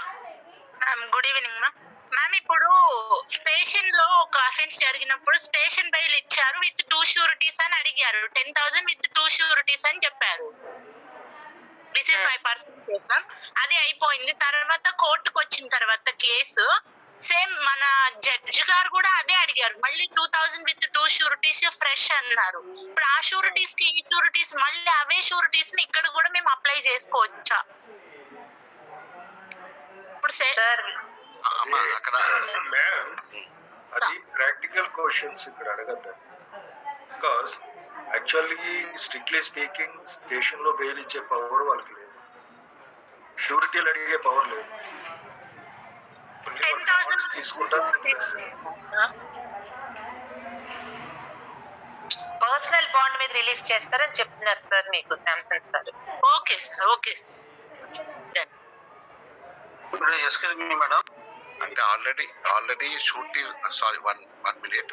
Good evening ma'am. Ma'am ఇప్పుడు station లో ఒక offence జరిగినప్పుడు station bail ఇచ్చారు with 2 sureties అని అడిగారు. 10,000 with 2 sureties అని చెప్పారు. This is my personal case ma'am. అది అయిపోయింది. తర్వాత కోర్టుకు వచ్చిన తర్వాత కేసు సేమ్ మన జడ్జి గారు కూడా అదే అడిగారు. మళ్ళీ 2,000 విత్ 2 షూరిటీస్ ఫ్రెష్ అన్నారు. ఇప్పుడు ఆ షూరిటీస్ కి ఈ షూరిటీస్ మళ్ళీ అవే షూరిటీస్ ని ఇక్కడ కూడా మేము అప్లై చేసుకోవచ్చా? ఇప్పుడు సార్ అమ్మా అక్కడ మ్యామ్ అది ప్రాక్టికల్ క్వశ్చన్స్ ఇక్కడ అడగద్దండి. Because actually strictly speaking station లో బెయిల్ ఇచ్చే పవర్ వాళ్ళకి లేదు. షూరిటీలు అడిగే పవర్ లేదు. 10,000 తీసుకుంటారు, వదిలేస్తారు. పర్సనల్ బాండ్ మీద రిలీజ్ చేస్తారని చెప్తున్నారు సార్ మీకు Samsung sir. Okay sir, okay sir. Excuse me madam, అంటే already surety sorry one minute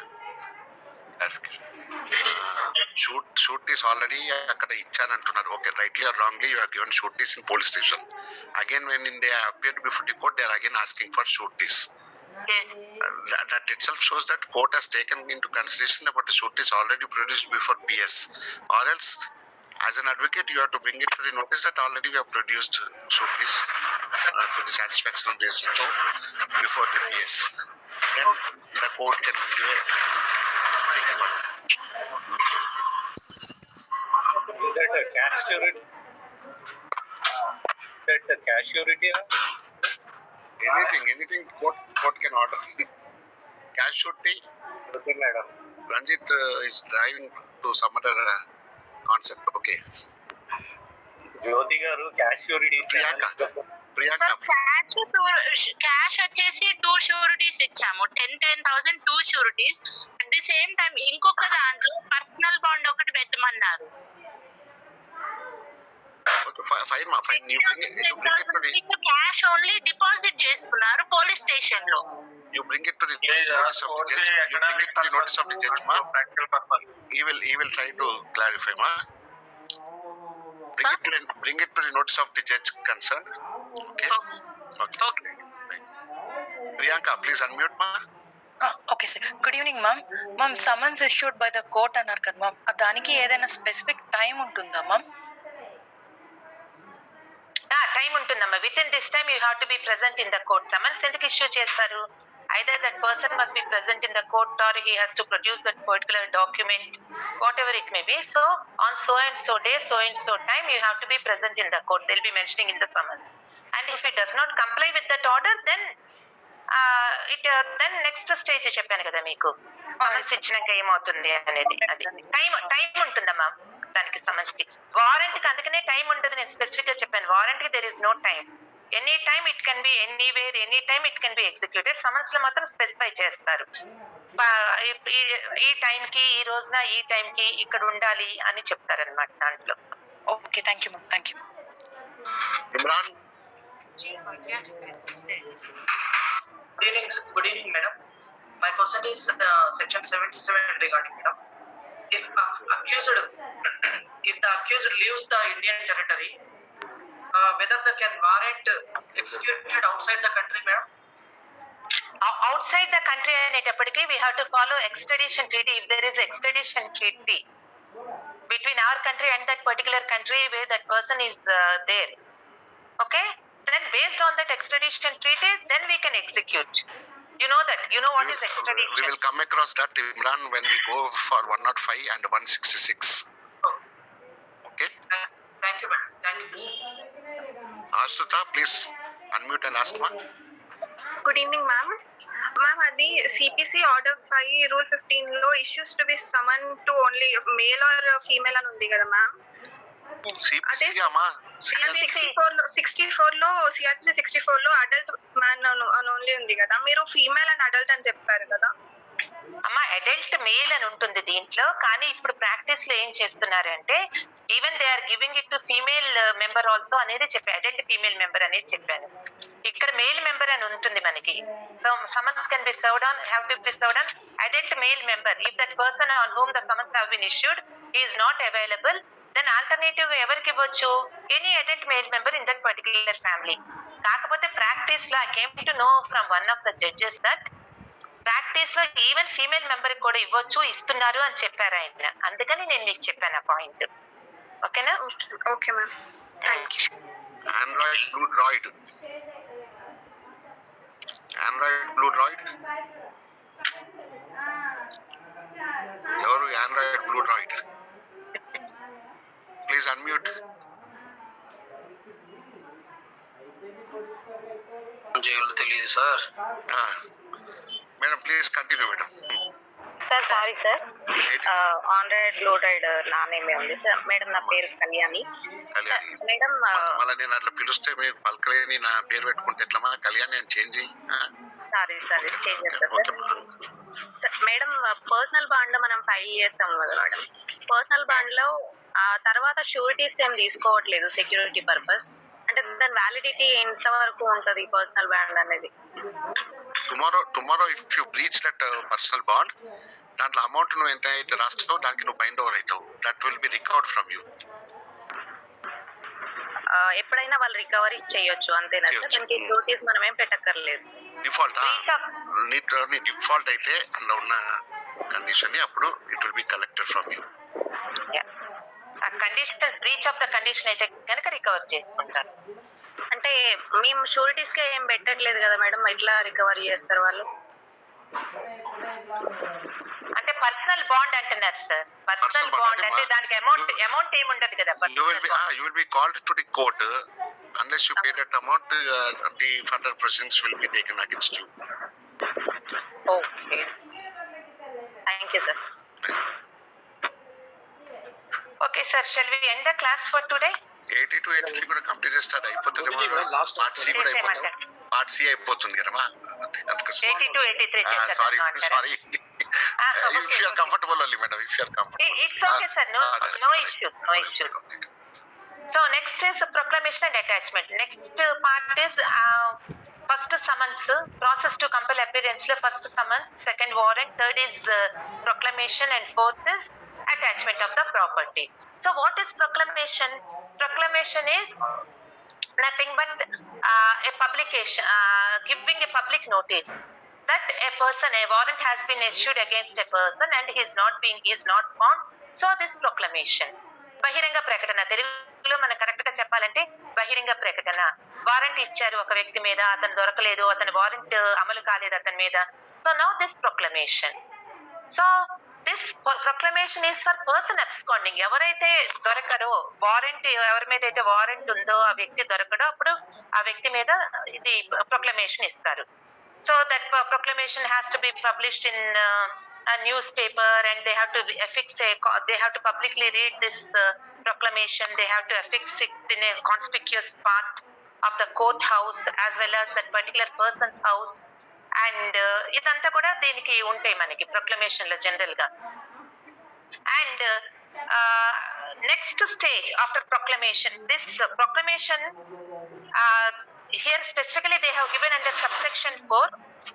sureties already అక్కడ ఇచ్చానంటున్నారు. Okay, rightly or wrongly you have given sureties in police station. Again when in they appeared before the court they are again asking for sureties. Yes. That itself shows that court has taken into consideration about the sureties already produced before PS, or else as an advocate you have to bring it to the notice that already we have produced sureties to the satisfaction of the SHO before the PS. Then the court can give a taking one. Is that a cash surety? That a cash surety? Anything court can order. Cash surety. Okay, madam. Ranjit is driving to some other concept. Okay. జ్యోతి గారు cash surety sir cash వచ్చేసి 2 sureties ఇచ్చాము. 10,000 2 sureties. At the same time ఇంకొక దాంట్లో personal bond ఒకటి పెట్టమన్నారు. Fine. You bring it to the. Cash only deposit చేసుకున్నారు police station లో. You bring it to the notice of the judge. You bring it to the notice of the judge, ma. Practical purpose. He will try to clarify, ma. Bring it to the notice of the judge concerned. Okay. Okay. Priyanka, please unmute, ma. Okay sir. Good evening ma'am. Ma'am summons issued by the court అన్నారు కదా ma'am, దానికి ఏదైనా specific time ఉంటుందా ma'am? Time ఉంటుందమ్మా. With in this time you have to be present in the court. Summons ఎందుకు issue చేస్తారు? Either that person must be present in the court or he has to produce that particular document, what ever it may be. So on so and so day, so and so time, you have to be present in the court. They'll be mentioning in the summons. And if it does not comply with that order, then then next stage చెప్పాను కదా మీకు, summons ఇచ్చినాక ఏమవుతుంది అనేది. అది time ఉంటుందమ్మా దానికి, summons కి. వారెంట్ కి అందుకనే టైం ఉంటుంది, నేను స్పెసిఫిక్ గా చెప్పాను. వారెంట్ కి there is no time. Any time it can be anywhere, any time it can be executed. Summons లో మాత్రం స్పెసిఫై చేస్తారు, ఈ టైం కి, ఈ రోజున ఈ టైం కి ఇక్కడ ఉండాలి అని చెప్తారన్నమాట దాంట్లో. Okay, thank you ma'am. Thank you. Imran. Good evening, madam. My question is section 77 regarding, madam. If the accused leaves the Indian territory, whether they can warrant executed outside the country, madam? Outside the country అనేటప్పటికీ we have to follow extradition treaty. If there is extradition treaty between our country and that particular country where that person is there, okay, then based on that extradition treaty, then we can execute. You know that, you know what is extradition. We will come across that, Imran, when we go for 105 and 166. Okay. Thank you, madam. Thank you, sir. Ashruta, please unmute and ask, ma. Good evening ma'am. Ma'am, అది CPC order 5 rule 15 లో issues to be summon to only male or female అని ఉంది కదా ma'am. అదే 64 లో CrPC 64 లో adult man అని only ఉంది కదా, మీరు ఫీమేల్ అండ్ అడల్ట్ అని చెప్పారు కదా. అమ్మా, అడల్ట్ మేల్ అని ఉంటుంది దీంట్లో, కానీ ఇప్పుడు ప్రాక్టీస్ లో ఏం చేస్తున్నారంటే even they are giving it to female member also అనేది చెప్పాను. అడల్ట్ ఫీమేల్ మెంబర్ అనేది చెప్పాను. ఇక్కడ మేల్ మెంబర్ అని ఉంటుంది మనకి. So summons can be served on, have to be served on adult male member. If that person on whom the summons have been issued is not available, then alternative ఎవరికి ఇవ్వచ్చు? Any adult male member in that particular family. కాకపోతే practice లో I came to know from one of the judges that practice లో even female member కూడా ఇవ్వచ్చు, ఇస్తున్నారు అని చెప్పారు ఆయన. అందుకని నేను మీకు చెప్పాను ఆ పాయింట్. ఓకేనా? Okay ma'am, thank you. Android Blue Droid. ఎవరు Android Blue Droid? Please unmute. తెలియదు సార్. Madam, please continue, madam. Sir sorry sir android గ్లోరైడ్ నా నేమే ఉంది సార్. మేడం నా పేరు కళ్యాణి. కళ్యాణి మేడం మళ్ళీ నేను అట్లా పిలుస్తే మీరు పలకలేని నా పేరు పెట్టుకుంటే ఎట్లమ్మా? కళ్యాణి నేను చేంజ్ సారీ చేంజ్ చేస్తాను సార్. మేడం పర్సనల్ బాండ్ మనం ఫైల్ చేస్తాం కదా మేడం. పర్సనల్ బాండ్ లో తర్వాత షూరిటీస్ ఏం తీసుకోవట్లేదు సెక్యూరిటీ పర్పస్. అంటే దాని వ్యాలిడిటీ ఎంత వరకు ఉంటుంది పర్సనల్ బాండ్ అనేది? Tomorrow if you breach that personal bond, దాంట్లో అమౌంట్ నువ్వు ఎంత అయితే రాస్తావో దానికి నువ్వు బైండ్ ఓవర్ అవుతావు. That will be recovered from you. ఎప్పుడైనా వాళ్ళు రికవరీ చేయొచ్చు అంతేనా సార్? దానికి షూరిటీస్ మనం ఏం పెట్టక్కర్లేదు. డిఫాల్ట్ నీ డిఫాల్ట్ అయితే అందులో ఉన్న కండిషన్ అప్పుడు it will be collected from you. Condition breach of the condition అయితే కనుక రికవర్ చేసుకుంటారు. అంటే మేము షూరిటీస్ కే ఏం పెట్టట్లేదు కదా మేడం, ఎట్లా రికవరీ చేస్తారు వాళ్ళు? అంటే పర్సనల్ బాండ్ అంటున్నారు సార్. పర్సనల్ బాండ్ అంటే దానికి అమౌంట్ ఏమి ఉండదు కదా. You will be called to the court unless you pay that amount. The further proceedings will be taken against you. Okay. Thank you, sir. Okay, sir. Shall we end the class for today? 80 to 83 కూడా complete చేస్తారు. అయిపోతుంది. Part C కూడా అయిపోతుంది. Part C అయిపోతుంది కదమ్మా. 80 to 83 sorry if you are comfortable only madam, if you are comfortable. It's okay sir, no issues. So next is proclamation and attachment. Next part is first summons, process to compel appearance lo first summons, second warrant, third is proclamation, and fourth is attachment of the property. So what is proclamation? Proclamation is nothing but a publication, giving a public notice that a warrant has been issued against a person and he is not found. So this proclamation. బహిరంగ ప్రకటన, తెలుగులో మనం correct గా చెప్పాలంటే బహిరంగ ప్రకటన. Warrant ఇచ్చారు ఒక వ్యక్తి మీద, అతను దొరకలేదు, అతని వారెంట్ అమలు కాలేదు అతని మీద. So now this proclamation. So this proclamation is for person absconding. ఎవరైతే దొరకరో, వారెంట్ ఎవరి మీద అయితే వారెంట్ ఉందో ఆ వ్యక్తి దొరకడో, అప్పుడు ఆ వ్యక్తి మీద ఇది ప్రొక్లమేషన్ ఇస్తారు. So that proclamation has to be published in a newspaper, and they have to publicly read this proclamation. They have to affix it in a conspicuous part of the courthouse as well as that particular person's house. And idantha kuda deeniki untayi manaki proclamation lo general ga. And next stage after proclamation, this proclamation here specifically they have given under subsection 4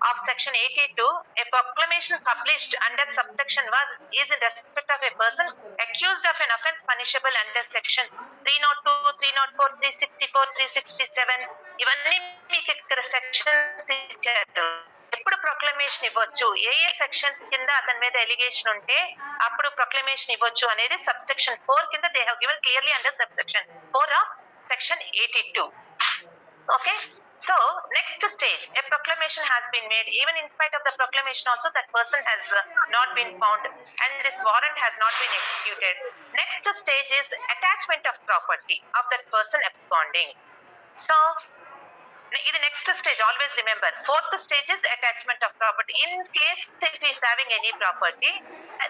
of section 82, a proclamation published under subsection 1 is in respect of a person accused of an offence punishable under section 302, 304, 364, 367. ఇవన్నీ మీకు ఇక్కడ sections ఇచ్చారు. ఎప్పుడు proclamation ఇవ్వచ్చు, ఏ sections కింద అతని మీద allegation ఉంటే అప్పుడు ప్రొక్లమేషన్ ఇవ్వచ్చు అనేది సబ్సెక్షన్ 4 కింద they have given clearly under subsection 4 of section 82. Okay, so next stage, a proclamation has been made. Even in spite of the proclamation also, that person has not been found and this warrant has not been executed. Next stage is attachment of property of that person absconding. So the next stage, always remember, fourth stage is attachment of property. In case if he is having any property,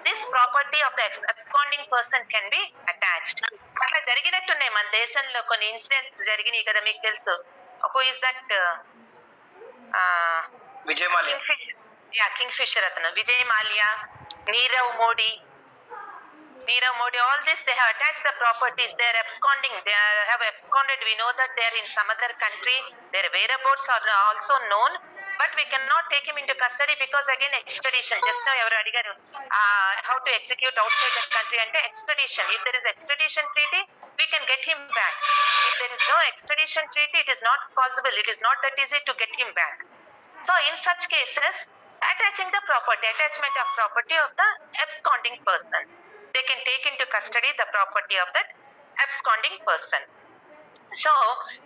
this property of the absconding person can be attached. అట్లా జరిగినట్టున్నాయి మన దేశంలో కొన్ని incidents జరిగినాయి కదా, మీకు తెలుసు. Who is that? Vijay Mallya. Kingfisher atanu. Vijay Mallya, Nirav Modi, all this, they have attached the properties. They are absconding. They have absconded. We know that they are in some other country. Their whereabouts are also known, but we cannot take him into custody because again extradition. Just now evaru adigaru how to execute outside that country ante extradition. If there is extradition treaty, we can get him back. If there is no extradition treaty, it is not possible. It is not that easy to get him back. So in such cases, attaching the property, attachment of property of the absconding person. They can take into custody the property of that absconding person. So,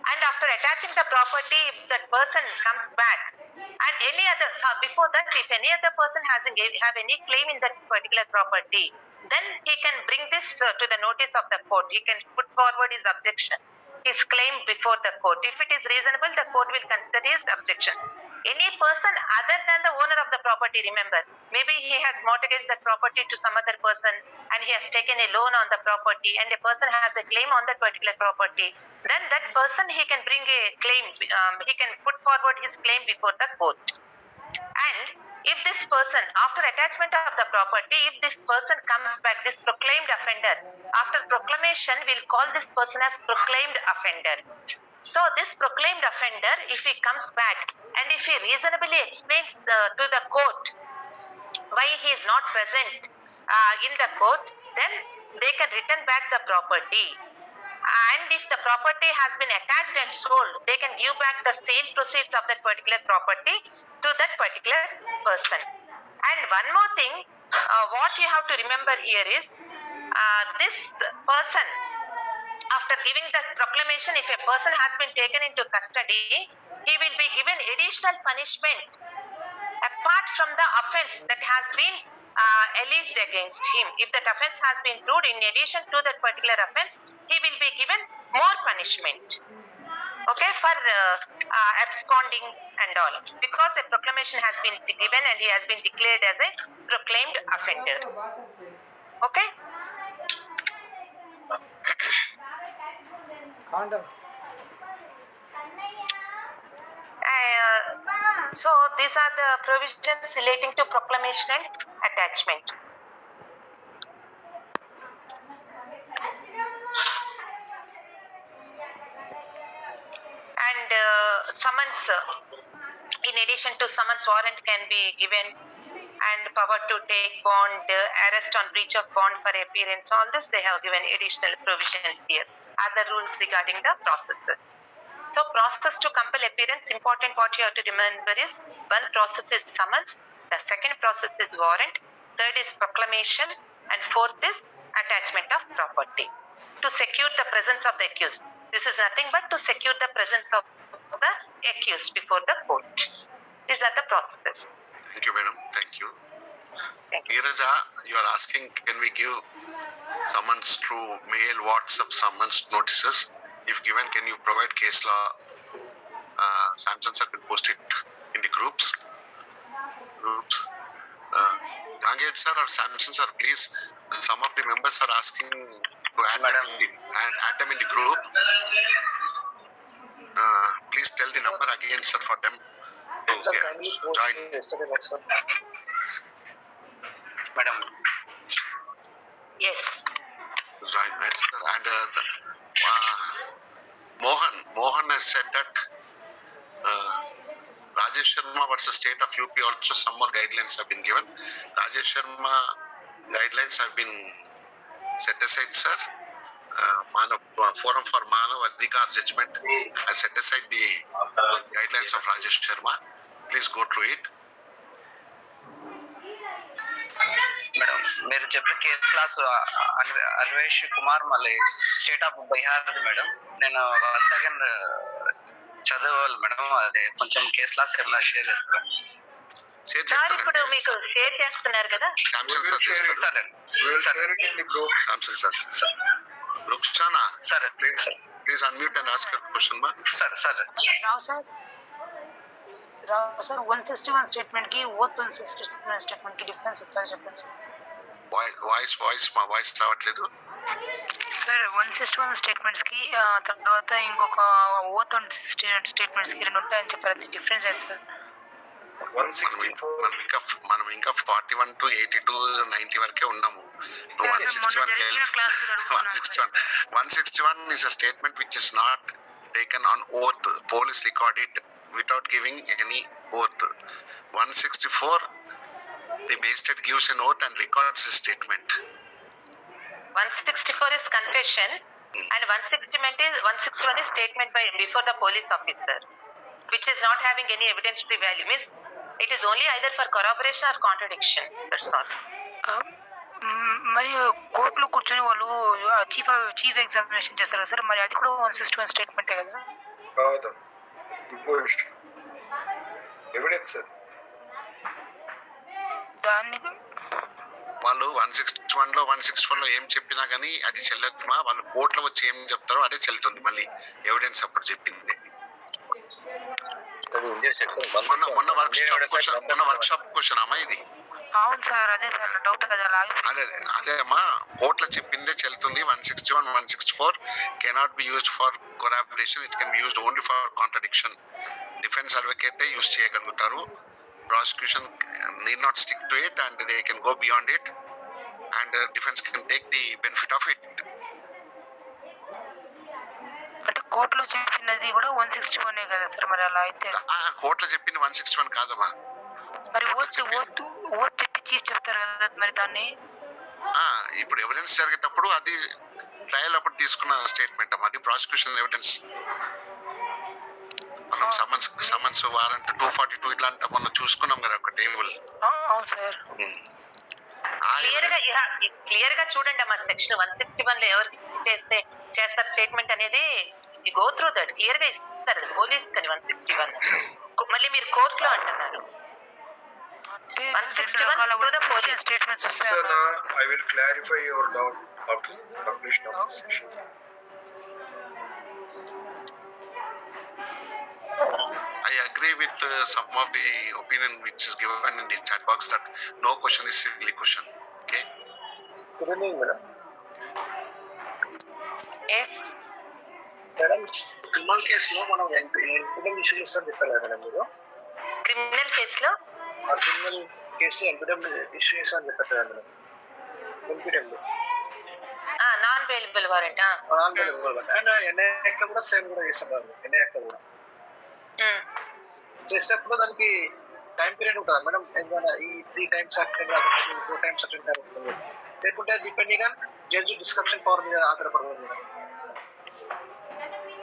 and after attaching the property, if that person comes back, and any other, before that, if any other person have any claim in that particular property, then he can bring this to the notice of the court. He can put forward his objection, his claim before the court. If it is reasonable, the court will consider his objection. Any person other than the owner of the property, remember, maybe he has mortgaged that property to some other person and he has taken a loan on the property and a person has a claim on that particular property, then that person he can bring a claim, he can put forward his claim before the court. And if this person, after attachment of the property, if this person comes back, this proclaimed offender, after proclamation, we'll call this person as proclaimed offender. So this proclaimed offender, if he comes back and if he reasonably explains to the court why he is not present in the court, then they can return back the property. And if the property has been attached and sold, they can give back the sale proceeds of that particular property to that particular person. And one more thing, what you have to remember here is this person, after giving the proclamation, if a person has been taken into custody, he will be given additional punishment apart from the offense that has been alleged against him. If that offense has been proved, in addition to that particular offense, he will be given more punishment. Okay, for absconding and all, because a proclamation has been given and he has been declared as a proclaimed offender. Okay. So these are the provisions relating to proclamation and attachment. And summons, in addition to summons, warrant can be given, and power to take bond, arrest on breach of bond for appearance, all this they have given additional provisions here. Other rules regarding the processes. So process to compel appearance, important what you have to remember is, one process is summons, the second process is warrant, third is proclamation, and fourth is attachment of property. To secure the presence of the accused. This is nothing but to secure the presence of the accused before the court. These are the processes. Thank you, madam. Thank you. Thank you. Neeraja, you are asking, can we give summons through mail, WhatsApp summons notices? If given, can you provide case law? Samson sir will post it in the groups. Ganged sir or Samson sir, please. Some of the members are asking to add them in the group. Please tell the number again, sir, for them to join. Madam. Yes. Join, yes, sir. And Mohan has said that Rajesh Sharma versus State of UP also some more guidelines have been given. Rajesh Sharma guidelines have been set aside, sir. Forum for Manav Adhikar judgment has set aside the guidelines of Rajesh Sharma. Please go through it. Madam మీరు చెప్పిన case class Anvesh Kumar మళ్ళీ state of Bihar madam నేను once again చదవాలి madam అదే కొంచెం case class ఏమైనా share చేస్తారా sir ఇప్పుడు మీకు షేర్ చేస్తున్నారు కదా. Rukhsana, sir, please unmute and ask your question, ma. Sir. Rao sir 161 statement కి ఓత్ 161 స్టేట్మెంట్ కి డిఫరెన్స్ వచ్చారు చెప్పండి వాయిస్ రావట్లేదు సార్. 161 స్టేట్మెంట్స్ కి తర్వాత ఇంకొక ఓత్ స్టేట్మెంట్స్ కి రెండు ఉంటాయని చెప్పారు. డిఫరెన్స్ ఏంటి సార్? 164 మనం ఇంకా 41 to 82 90 వరకే ఉన్నాము. 161 is a statement which is not taken on oath. Police record it without giving any oath. 164, the magistrate gives an oath and records the statement. 164 is confession and 161 is statement by before the police officer, which is not having any evidentiary value. Means it is only either for corroboration or contradiction. That's all. మరి కోర్టులో కూర్చొని వాళ్ళు chief examination చేస్తారు sir. మరి అది కూడా 161 స్టేట్మెంటే కదా? కాదు, ఎవిడెన్స్ అది. దాన్ని వాళ్ళు 161 లో 164 లో ఏం చెప్పినా కానీ అది చెల్లదుమా. వాళ్ళు కోర్టులో వచ్చి ఏం చెప్తారో అదే చెల్లుతుంది. మళ్ళీ ఎవిడెన్స్ అప్పుడు చెప్పింది. మొన్న వర్క్ షాప్ క్వశ్చన్ అమ్మా ఇది. అవును సార్, అదే సార్ డౌట్ కదా అలాగే. అదే అమ్మా, కోర్టులో చెప్పిందే చెల్లుతుంది. 161, 164 cannot be used for corroboration, it can be used only for contradiction. Defence అడ్వకేటే యూజ్ చేయగలుగుతారు. Prosecution need not stick to it and they can go beyond it and defence can take the benefit of it. అంటే కోర్టులో చెప్పినది కూడా 161 కదా sir, మరి అలా అయితే కోర్టులో చెప్పింది 161 కాదమ్మా. మరి ఓత్ చెప్పి చీజ్ చెప్తారు కదా మరి దాన్ని. ఇప్పుడు ఎవిడెన్స్ జరిగేటప్పుడు అది ట్రయల్ అప్పుడు తీసుకున్న స్టేట్మెంట్ అమ్మా, అది ప్రాసిక్యూషన్ ఎవిడెన్స్. మనం సమన్స్ వారంట్ 242 ఇట్లా మనం చూసుకున్నాం కదా ఒక టేబుల్. అవును సార్. క్లియర్ గా చూడండి అమ్మా, సెక్షన్ 161 లో ఎవరు చేస్తారు స్టేట్మెంట్ అనేది గో త్రూ దట్ క్లియర్ గా ఇస్తారు పోలీస్ కానీ 161. మళ్ళీ మీరు కోర్టులో అంటున్నారు 161 to the police statements Sir, వస్తాయి. now I will clarify your doubt after completion of this session. I agree with some of the opinion which is given in the chat box that no question is silly question. Okay. Good evening, madam. Yes. Madam, criminal కేసులో మనం ఎన్పిడమ్ issue చేస్తాం చెప్పారు కదా madam మీరు. Criminal కేసులో ఆ criminal కేసులో ఎన్పిడమ్ issue చేస్తామని చెప్పారు కదా మేడం. ఎన్పిడమ్ non available warrant. And NIA కూడా సేమ్ కూడా చేస్తాం మేడం. ఎన్ఐఏ కూడా చేసేటప్పుడు దానికి టైం పీరియడ్ ఉంటుందా మేడం? ఏదైనా ఈ 3 times అటెండ్ కాకపోతే 4 times అటెండ్ కాకపోతే, లేకుంటే depending on judge description power మీద ఆధారపడుతుంది మేడం.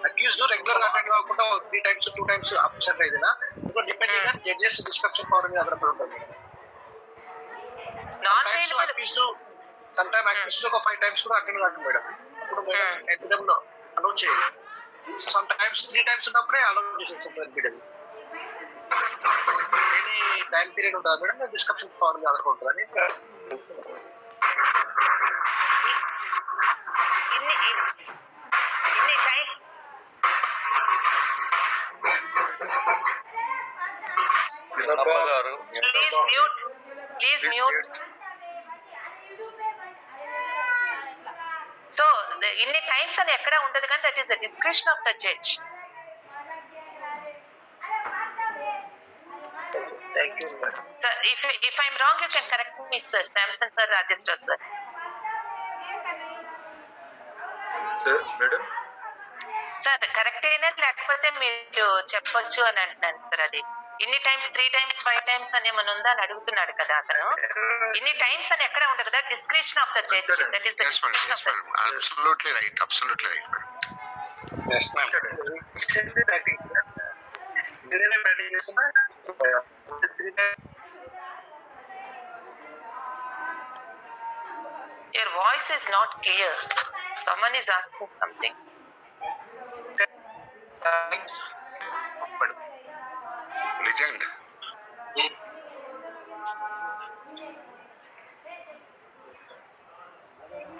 అక్యూజ్డ్ రెగ్యులర్ గా అటెండ్ కాకుండా 3 times 2 times అబ్సెంట్ అయినా ఇంకో depending on judges description power మీద ఆధారపడి ఉంటుంది. సమ్ టైమ్ అక్యూజ్డ్ ఒక 5 times కూడా అటెండ్ కాదు మేడం. అప్పుడు మేడం ఎన్పిడమ్ లో అలౌ చేయాలి. సమ్ టైమ్స్ 3 times ఉన్నప్పుడే అలౌ చేసేస్తాం ఎన్పిడమ్. ఎనీ టైం పీరియడ్ ఉంటుంది మేడం, డిస్క్రిప్షన్ పవర్ మీద ఆధారపడుతుందని. Please mute. So ఇన్ని టైమ్స్ అని ఎక్కడ ఉండదు కానీ that is the description of the judge. Thank you madam. Sir, if I'm wrong, you can correct me, sir. Samson sir, Rajeshwar sir. Sir, madam. Sir correct అయినా లేకపోతే మీరు చెప్పొచ్చు అని అంటున్నాను సార్. అది ఇన్ని టైమ్స్ 3 times 5 times అని ఏమైనా ఉందా అని అడుగుతున్నాడు కదా అతను. ఇన్ని టైమ్స్ అని ఎక్కడ ఉండదు కదా, description of the judge. That is the Yes, madam. Yes, madam. Absolutely right. Absolutely right, madam. Yes, ma'am. Your voice is not clear. Someone is asking something. Legend.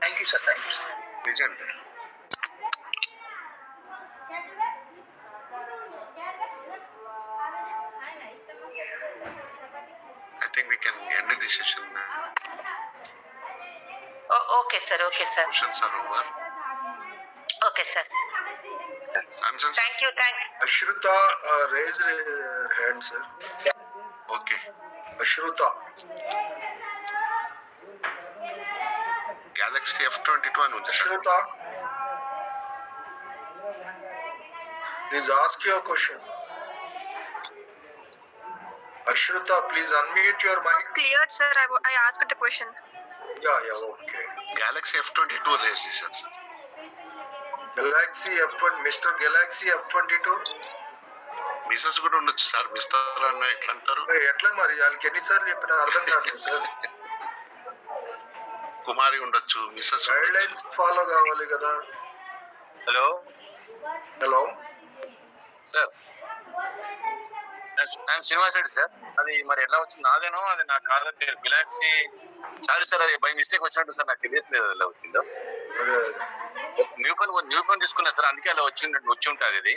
Thank you, sir. Thank you, sir. Legend. I think we can end the session. Okay, sir. Okay, sir. Questions are over. Okay, sir. Samson, sir. Thank you. Ashruta raised her hand, sir. Okay. Ashruta. Galaxy F22 అని ఉంది sir. Ashruta. Please ask your question. Ashruta, please unmute your mic. Was cleared, sir. I asked the question. Yeah, okay. Galaxy F22 raise చేశారు sir. Galaxy F1, Mr. Galaxy F22. Mrs కూడా ఉండొచ్చు sir. Mister అన్న ఎట్లా అంటారు? ఎట్లా మరి వాళ్ళకి ఎన్నిసార్లు చెప్పినా అర్థం కావట్లేదు సార్. కుమారి ఉండొచ్చు, మిస్సెస్ గైడ్ లైన్స్ ఫాలో కావాలి కదా. Hello sir, I'm Srinivas Reddy sir. అది మరి ఎట్లా వచ్చింది? నాదేనో అది నా కార్ గెలాక్సీ. సారీ సార్, అది బై మిస్టేక్ వచ్చినట్టు సార్, నాకు తెలియట్లేదు ఎలా వచ్చిందో. న్యూ ఫోన్ తీసుకున్నా సార్, అందుకే అలా వచ్చి ఉంటుంది అది.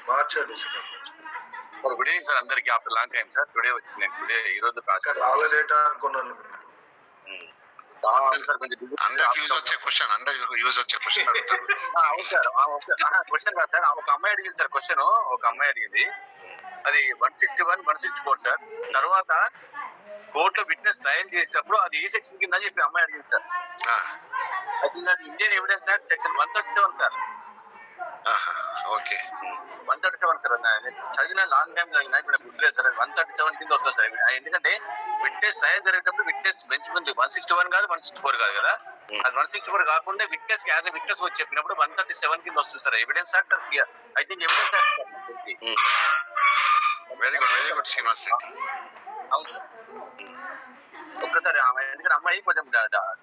మార్చండి sir. Sir good evening sir అందరికి after long time sir. Today వచ్చింది నేను టుడే ఈ రోజు ఇక్కడ రాలేదేటా అనుకున్నాను. సార్ కొంచెం అండర్ యూజ్ వచ్చే క్వశ్చన్ అడుగుతారు. అవును సార్ క్వశ్చన్ కాదు సార్. ఒక అమ్మాయి అడిగింది సార్ క్వశ్చన్. ఒక అమ్మాయి అడిగింది అది 161, 164 సార్. తర్వాత కోర్టులో విట్నెస్ ట్రయల్ చేసేటప్పుడు అది ఏ సెక్షన్ కింద చెప్పి అమ్మాయి అడిగింది సార్. అది Indian evidence act section 137 sir. Okay 137 sir. నేను చదివిన లాంగ్ టైం చదివినా ఇప్పుడు గుర్తులేదు సార్. 137 కింద వస్తుంది సార్. ఎందుకంటే విట్నెస్ ట్రయల్ జరిగేటప్పుడు విట్నెస్ బెంచ్ ముందు 161 కాదు 164 కాదు కదా. అది 164 కాకుండా విట్నెస్ యాజ్ ఎ విట్నెస్ వచ్చి చెప్పినప్పుడు 137 కింద వస్తుంది sir. Evidence act I think evidence act. Very good Srinivas Reddy. అవును సార్. ఒక్కసారి ఎందుకంటే అమ్మాయి కొంచెం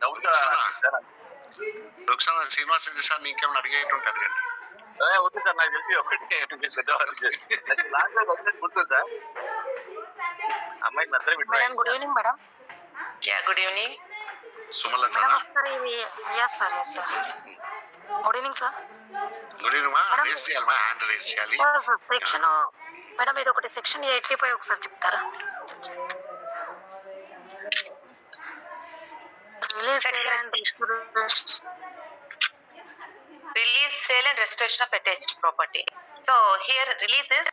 డౌట్ గా రుక్సానా శ్రీనివాస్ రెడ్డి సార్ నీకేమైనా అడిగేటుంటారు కదా. ఓకే సార్ నాకు తెలిసి ఒకటి లాంగ్ గుర్తుంది సార్. అమ్మాయి మధ్య good evening madam. Yeah, good evening. Sumalatha ఒకసారి yes sir good evening sir. Good evening మా. రేస్ చేయాలి మా, హ్యాండ్ రేస్ చేయాలి. సెక్షన్ మేడం ఇది ఒకటి సెక్షన్ 85 ఒకసారి చెప్తారా? Release Release, sale and restoration of attached property. So here release is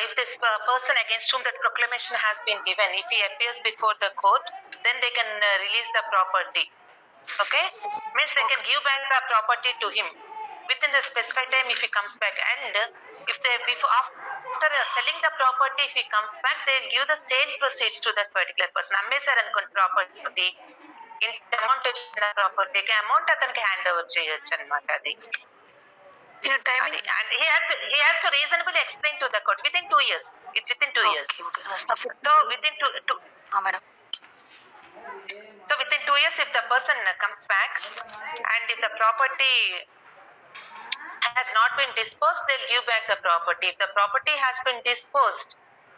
if this person against whom that proclamation has been given, if he appears before the court, then they can release the property. Okay? Means they can give back the property to him within the specified time if he comes back. And if they after selling the property, if he comes back, they will give the sale proceeds to that particular person. Ammesar anukondi property. ఇంత amount వచ్చిన ప్రాపర్టీకి amount అతనికి hand over చేయొచ్చు అనమాట. అది and he has to reasonably explain to the court within 2 years. It's within 2 years. So within two madam. So within 2 years, if the person comes back and if the property has not been disposed, they'll give back the property. If the property has been disposed,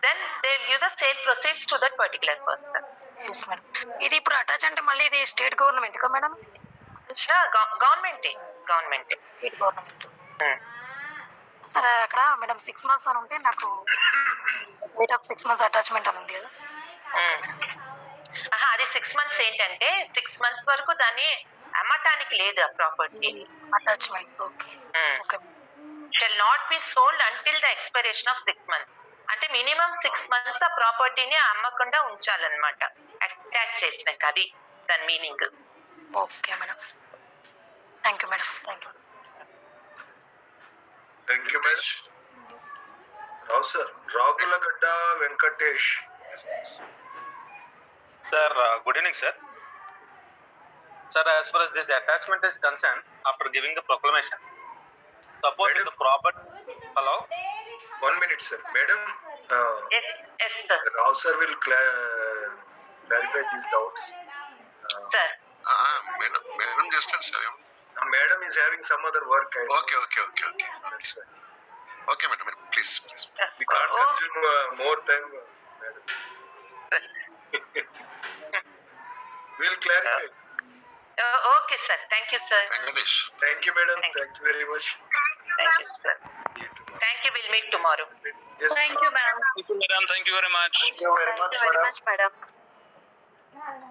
then they'll give the sale proceeds to that particular person. Yes madam. ఇది ఇప్పుడు attach అంటే మళ్ళీ ఇది state government కా madam? Government state government. సరే అక్కడ madam 6 months అని ఉంటే నాకు రేట్ ఆఫ్ 6 months అటాచ్మెంట్ అని ఉంది కదా. అది 6 months ఏంటంటే 6 months వరకు దాన్ని అమ్మటానికి లేదు ఆ property. Attachment okay okay. Shall not be sold until the expiration of 6 months. అంటే మినిమం 6 months ఆ ప్రాపర్టీని అమ్మకుండా ఉంచాలన్నమాట అటాచ్ చేసినాక. అది దాని meaning. Okay madam. Thank you madam. Thank you madam. Rao sir. Ragulagadda Venkatesh sir. Good evening sir. Sir, as far as this attachment is concerned, after giving the proclamation, suppose the property. Hello. 1 minute, sir. Madam. Yes, sir. Rao sir will clarify these doubts. Sir. Madam చేస్తారు sir. Madam is having some other work. Okay. That's right. Okay, madam. Please. We can't consume more time, madam. We'll clarify. Okay, sir. Thank you, sir. Thank you, madam. Thank you very much. Thank you, sir. Thank you. We'll meet tomorrow. Yes. Thank you, ma'am. Thank you, madam. Thank you very much. Thank you very much, madam. Madam.